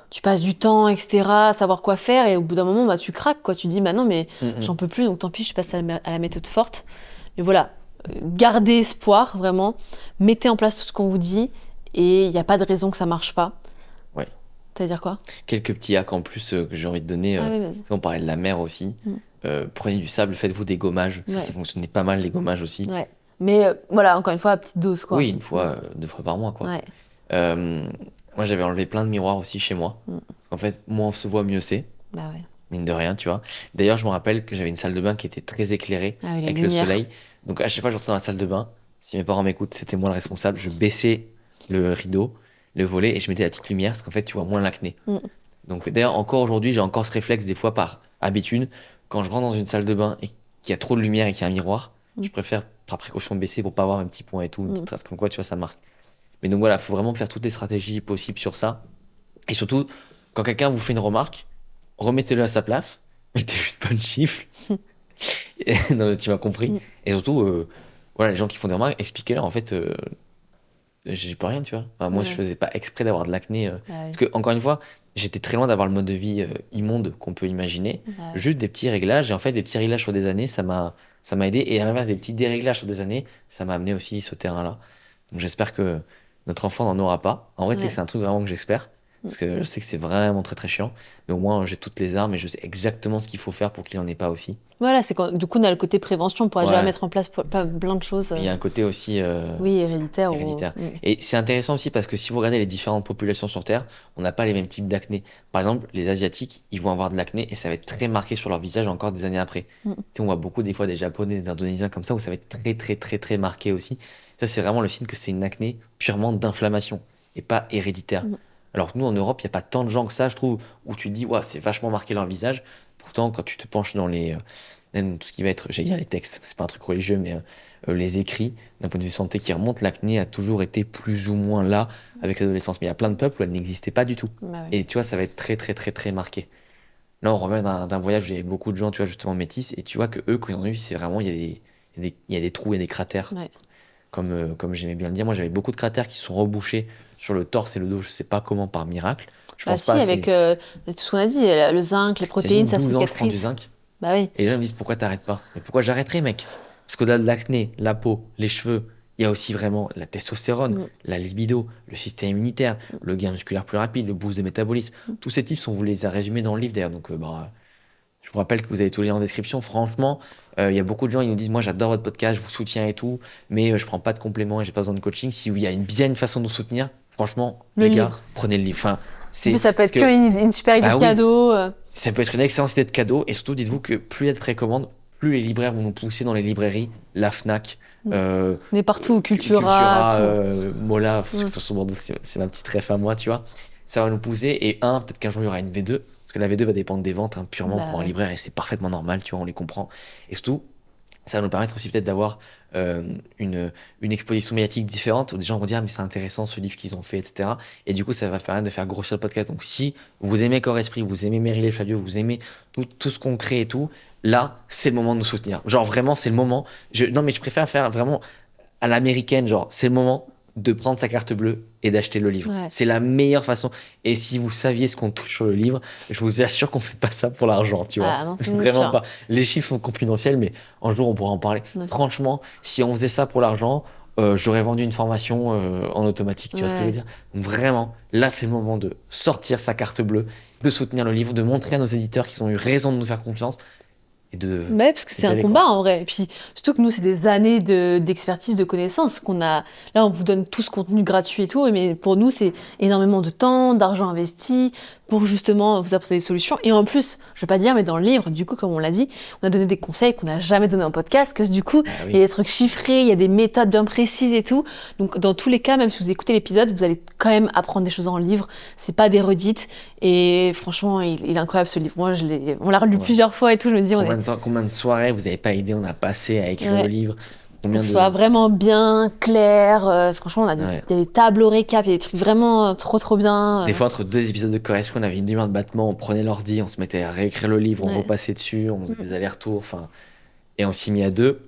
tu passes du temps, etc., à savoir quoi faire, et au bout d'un moment, bah, tu craques, quoi. Tu dis, bah non, mais j'en peux plus, donc tant pis, je passe à la méthode forte. Mais voilà, gardez espoir, vraiment. Mettez en place tout ce qu'on vous dit, et il n'y a pas de raison que ça marche pas. Ouais. T'as à dire quoi? Quelques petits hacks en plus que j'ai envie de donner. Ah oui, vas-y. On parlait de la mer aussi. Prenez du sable, faites-vous des gommages. Ouais. Ça fonctionnait pas mal, les gommages aussi. Ouais. Mais voilà, encore une fois, à petite dose, quoi. Oui, une fois, 2 fois par mois, quoi. Ouais. Moi, j'avais enlevé plein de miroirs aussi chez moi. En fait, moins on se voit, mieux c'est. Bah ouais. Mine de rien, tu vois. D'ailleurs, je me rappelle que j'avais une salle de bain qui était très éclairée Ah oui, la avec lumière. le soleil. Donc, à chaque fois que je rentrais dans la salle de bain, si mes parents m'écoutent, c'était moi le responsable. Je baissais le rideau, le volet et je mettais la petite lumière parce qu'en fait, tu vois moins l'acné. Donc, d'ailleurs, encore aujourd'hui, j'ai encore ce réflexe des fois par habitude. Quand je rentre dans une salle de bain et qu'il y a trop de lumière et qu'il y a un miroir, je préfère par précaution baisser pour pas avoir un petit point et tout, une petite trace comme quoi, tu vois, ça marque. Mais donc voilà, faut vraiment faire toutes les stratégies possibles sur ça. Et surtout, quand quelqu'un vous fait une remarque, remettez-le à sa place, mettez-lui de bonnes chiffres. Non, mais tu m'as compris. Et surtout, voilà, les gens qui font des remarques, expliquez-leur en fait, j'ai pas rien, tu vois. Enfin, moi, je faisais pas exprès d'avoir de l'acné. Parce que, encore une fois, j'étais très loin d'avoir le mode de vie immonde qu'on peut imaginer. Juste des petits réglages. Et en fait, des petits réglages sur des années, ça m'a aidé. Et à l'inverse, des petits déréglages sur des années, ça m'a amené aussi ce terrain-là. Donc, j'espère que notre enfant n'en aura pas. En vrai, tu sais que c'est un truc vraiment que j'espère. Parce que je sais que c'est vraiment très très chiant. Mais au moins, j'ai toutes les armes et je sais exactement ce qu'il faut faire pour qu'il n'en ait pas aussi. Voilà, c'est quand, du coup, on a le côté prévention, on pourra déjà Ouais. mettre en place plein de choses. Il y a un côté aussi Oui, héréditaire. héréditaire. Et c'est intéressant aussi parce que si vous regardez les différentes populations sur Terre, on n'a pas les mêmes types d'acné. Par exemple, les Asiatiques, ils vont avoir de l'acné et ça va être très marqué sur leur visage encore des années après. Tu sais, on voit beaucoup des fois des Japonais, des Indonésiens comme ça où ça va être très très très très marqué aussi. Ça, c'est vraiment le signe que c'est une acné purement d'inflammation et pas héréditaire. Alors que nous, en Europe, il n'y a pas tant de gens que ça, je trouve, où tu te dis, ouais, c'est vachement marqué leur visage. Pourtant, quand tu te penches dans les. Même tout ce qui va être, j'allais dire les textes, c'est pas un truc religieux, mais les écrits, d'un point de vue santé qui remontent, l'acné a toujours été plus ou moins là avec l'adolescence. Mais il y a plein de peuples où elle n'existait pas du tout. Bah oui. Et tu vois, ça va être très, très, très, très marqué. Là, on revient d'un voyage où il y avait beaucoup de gens, tu vois, justement métis, et tu vois que eux, quand ils en ont eu, c'est vraiment, il il y a des trous, il y a des cratères. Ouais. Comme j'aimais bien le dire. Moi, j'avais beaucoup de cratères qui se sont rebouchés sur le torse et le dos, je sais pas comment, par miracle. Je Bah pense si, pas. avec tout ce qu'on a dit, le zinc, les protéines, ça 12 ans, je prends du cicatrise. zinc. Bah oui. Et les gens me disent pourquoi t'arrêtes pas? Mais pourquoi j'arrêterais, mec? Parce qu'au-delà de l'acné, la peau, les cheveux, il y a aussi vraiment la testostérone, la libido, le système immunitaire, le gain musculaire plus rapide, le boost de métabolisme. Tous ces tips, on vous les a résumés dans le livre d'ailleurs. Donc, je vous rappelle que vous avez tous les liens en description. Franchement, il y a beaucoup de gens qui nous disent moi j'adore votre podcast, je vous soutiens et tout, mais je prends pas de compléments et j'ai pas besoin de coaching. Si il y a bien une façon de nous soutenir, franchement, Le les gars, livre. prenez le livre. Enfin, En plus, ça peut être parce une super idée Bah de oui. cadeau. ça peut être une excellente idée de cadeau. Et surtout, dites-vous que plus il y a de précommandes, plus les libraires vont nous pousser dans les librairies, la Fnac, On est partout, Cultura, Cultura, tout. Mola, parce que sur ce Bordeaux, c'est ma petite ref à moi, tu vois. Ça va nous pousser. Et peut-être qu'un jour il y aura une V2, parce que la V2 va dépendre des ventes, hein, purement Bah pour un ouais. libraire, et c'est parfaitement normal, tu vois, on les comprend. Et surtout, ça va nous permettre aussi peut-être d'avoir une exposition médiatique différente, où des gens vont dire ah, mais c'est intéressant ce livre qu'ils ont fait, etc. Et du coup, ça va permettre de faire grossir le podcast. Donc si vous aimez Corps Esprit, vous aimez Meryl et Flavio, vous aimez tout ce qu'on crée et tout, là, c'est le moment de nous soutenir. Genre vraiment, c'est le moment. Non, mais je préfère faire vraiment à l'américaine, genre c'est le moment de prendre sa carte bleue et d'acheter le livre. Ouais. C'est la meilleure façon. Et si vous saviez ce qu'on touche sur le livre, je vous assure qu'on fait pas ça pour l'argent, tu vois. Ah non, c'est Vraiment sûr. pas. Les chiffres sont confidentiels, mais un jour on pourra en parler. Ouais. Franchement, si on faisait ça pour l'argent, j'aurais vendu une formation en automatique. Tu vois ce que je veux Ouais. dire? Donc vraiment, là c'est le moment de sortir sa carte bleue, de soutenir le livre, de montrer à nos éditeurs qu'ils ont eu raison de nous faire confiance et de. Ouais, parce que c'est un allez, combat en vrai. Et puis surtout que nous, c'est des années d'expertise, de connaissances qu'on a. Là, on vous donne tout ce contenu gratuit et tout, mais pour nous, c'est énormément de temps, d'argent investi pour justement vous apporter des solutions. Et en plus, je vais pas dire, mais dans le livre, du coup, comme on l'a dit, on a donné des conseils qu'on n'a jamais donnés en podcast, que du coup, Ah il y a oui. des trucs chiffrés, il y a des méthodes bien précises et tout. Donc, dans tous les cas, même si vous écoutez l'épisode, vous allez quand même apprendre des choses dans le livre. C'est pas des redites. Et franchement, il est incroyable ce livre. Moi, on l'a relu Ouais. plusieurs fois et tout. Je me dis, Combien de soirées vous avez pas idée on a passé à écrire Ouais. le livre? Pour Combien que ce de. soit vraiment bien clair. Franchement, Ouais. il y a des tableaux récap, il y a des trucs vraiment trop bien. Des fois, entre deux épisodes de Corps Esprit, on avait une demi-heure de battement, on prenait l'ordi, on se mettait à réécrire le livre, on Ouais. repassait dessus, on faisait des allers-retours, enfin. Et on s'y mit à deux.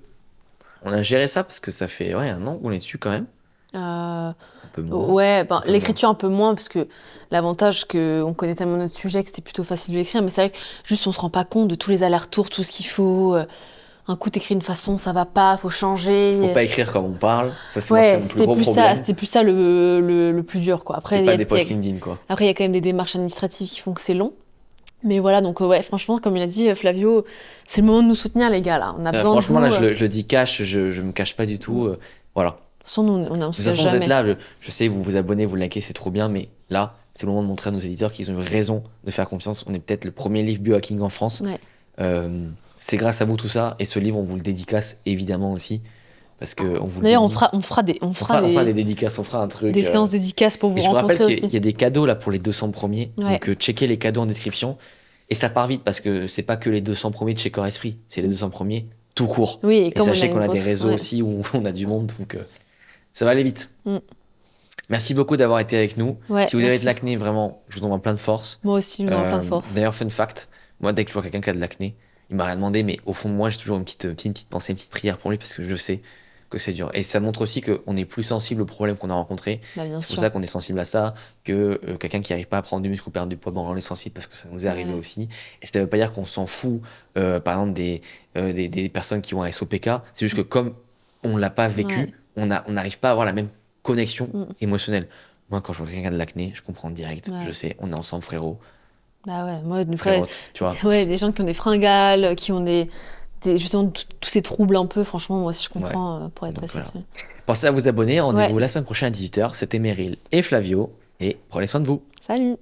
On a géré ça parce que ça fait un an qu'on est dessus quand même. Euh, Un peu moins. ouais, Un peu l'écriture un peu moins, parce que l'avantage qu'on connaît tellement notre sujet que c'était plutôt facile de l'écrire, mais c'est vrai que juste on se rend pas compte de tous les allers-retours, tout ce qu'il faut. Un coup t'écris une façon, ça va pas, faut changer. Faut pas écrire comme on parle. Ça, c'est Ouais, mon plus gros c'était problème. plus ça le plus dur, quoi. Après, C'est il y pas a- des posts LinkedIn, quoi. Après, il y a quand même des démarches administratives qui font que c'est long. Mais voilà, donc ouais, franchement, comme il a dit Flavio, c'est le moment de nous soutenir, les gars, là. On a besoin Franchement, de là, vous. je le dis cash, je me cache pas du tout. Voilà. De toute façon, nous, on De se toute cache façon, vous jamais. êtes là, je sais, vous vous abonnez, vous likez, c'est trop bien, mais là, c'est le moment de montrer à nos éditeurs qu'ils ont eu raison de faire confiance. On est peut-être le premier livre biohacking en France. Ouais. C'est grâce à vous tout ça, et ce livre, on vous le dédicace évidemment aussi, parce que on vous le D'ailleurs, dédie. on fera On fera des dédicaces, on fera un truc. des séances dédicaces pour vous Et je vous rappelle rencontrer qu'il aussi. y a des cadeaux là pour les 200 premiers, Ouais. donc checkez les cadeaux en description. Et ça part vite parce que c'est pas que les 200 premiers de chez Corps Esprit, c'est les 200 premiers tout court. Oui, et Et comme sachez on qu'on a une des grosse- réseaux ouais. aussi où on a du monde, donc ça va aller vite. Mm. Merci beaucoup d'avoir été avec nous. Ouais, Si vous avez merci. de l'acné, vraiment, je vous envoie plein de force. Moi aussi, je vous envoie plein de force. D'ailleurs, fun fact, moi, dès que je vois quelqu'un qui a de l'acné, il m'a rien demandé, mais au fond de moi, j'ai toujours une petite pensée, une petite prière pour lui parce que je sais que c'est dur. Et ça montre aussi qu'on est plus sensible aux problèmes qu'on a rencontrés. Bah, bien C'est sûr. pour ça qu'on est sensible à ça, que quelqu'un qui n'arrive pas à prendre du muscle ou perdre du poids, ben, on en est sensible parce que ça nous est arrivé Ouais. aussi. Et ça ne veut pas dire qu'on s'en fout, par exemple, des personnes qui ont un SOPK. C'est juste que comme on ne l'a pas vécu, Ouais. on n'arrive pas à avoir la même connexion Mm. émotionnelle. Moi, quand je vois quelqu'un qui a de l'acné, je comprends direct. Ouais. Je sais, on est ensemble, frérot. Bah ouais, moi, une vraie... Frérote, tu vois. ouais, des gens qui ont des fringales, qui ont justement tous ces troubles un peu, franchement, moi aussi je comprends pour être Donc, passé voilà. dessus. Pensez à vous abonner. Rendez-vous Ouais. la semaine prochaine à 18h. C'était Meryl et Flavio. Et prenez soin de vous. Salut!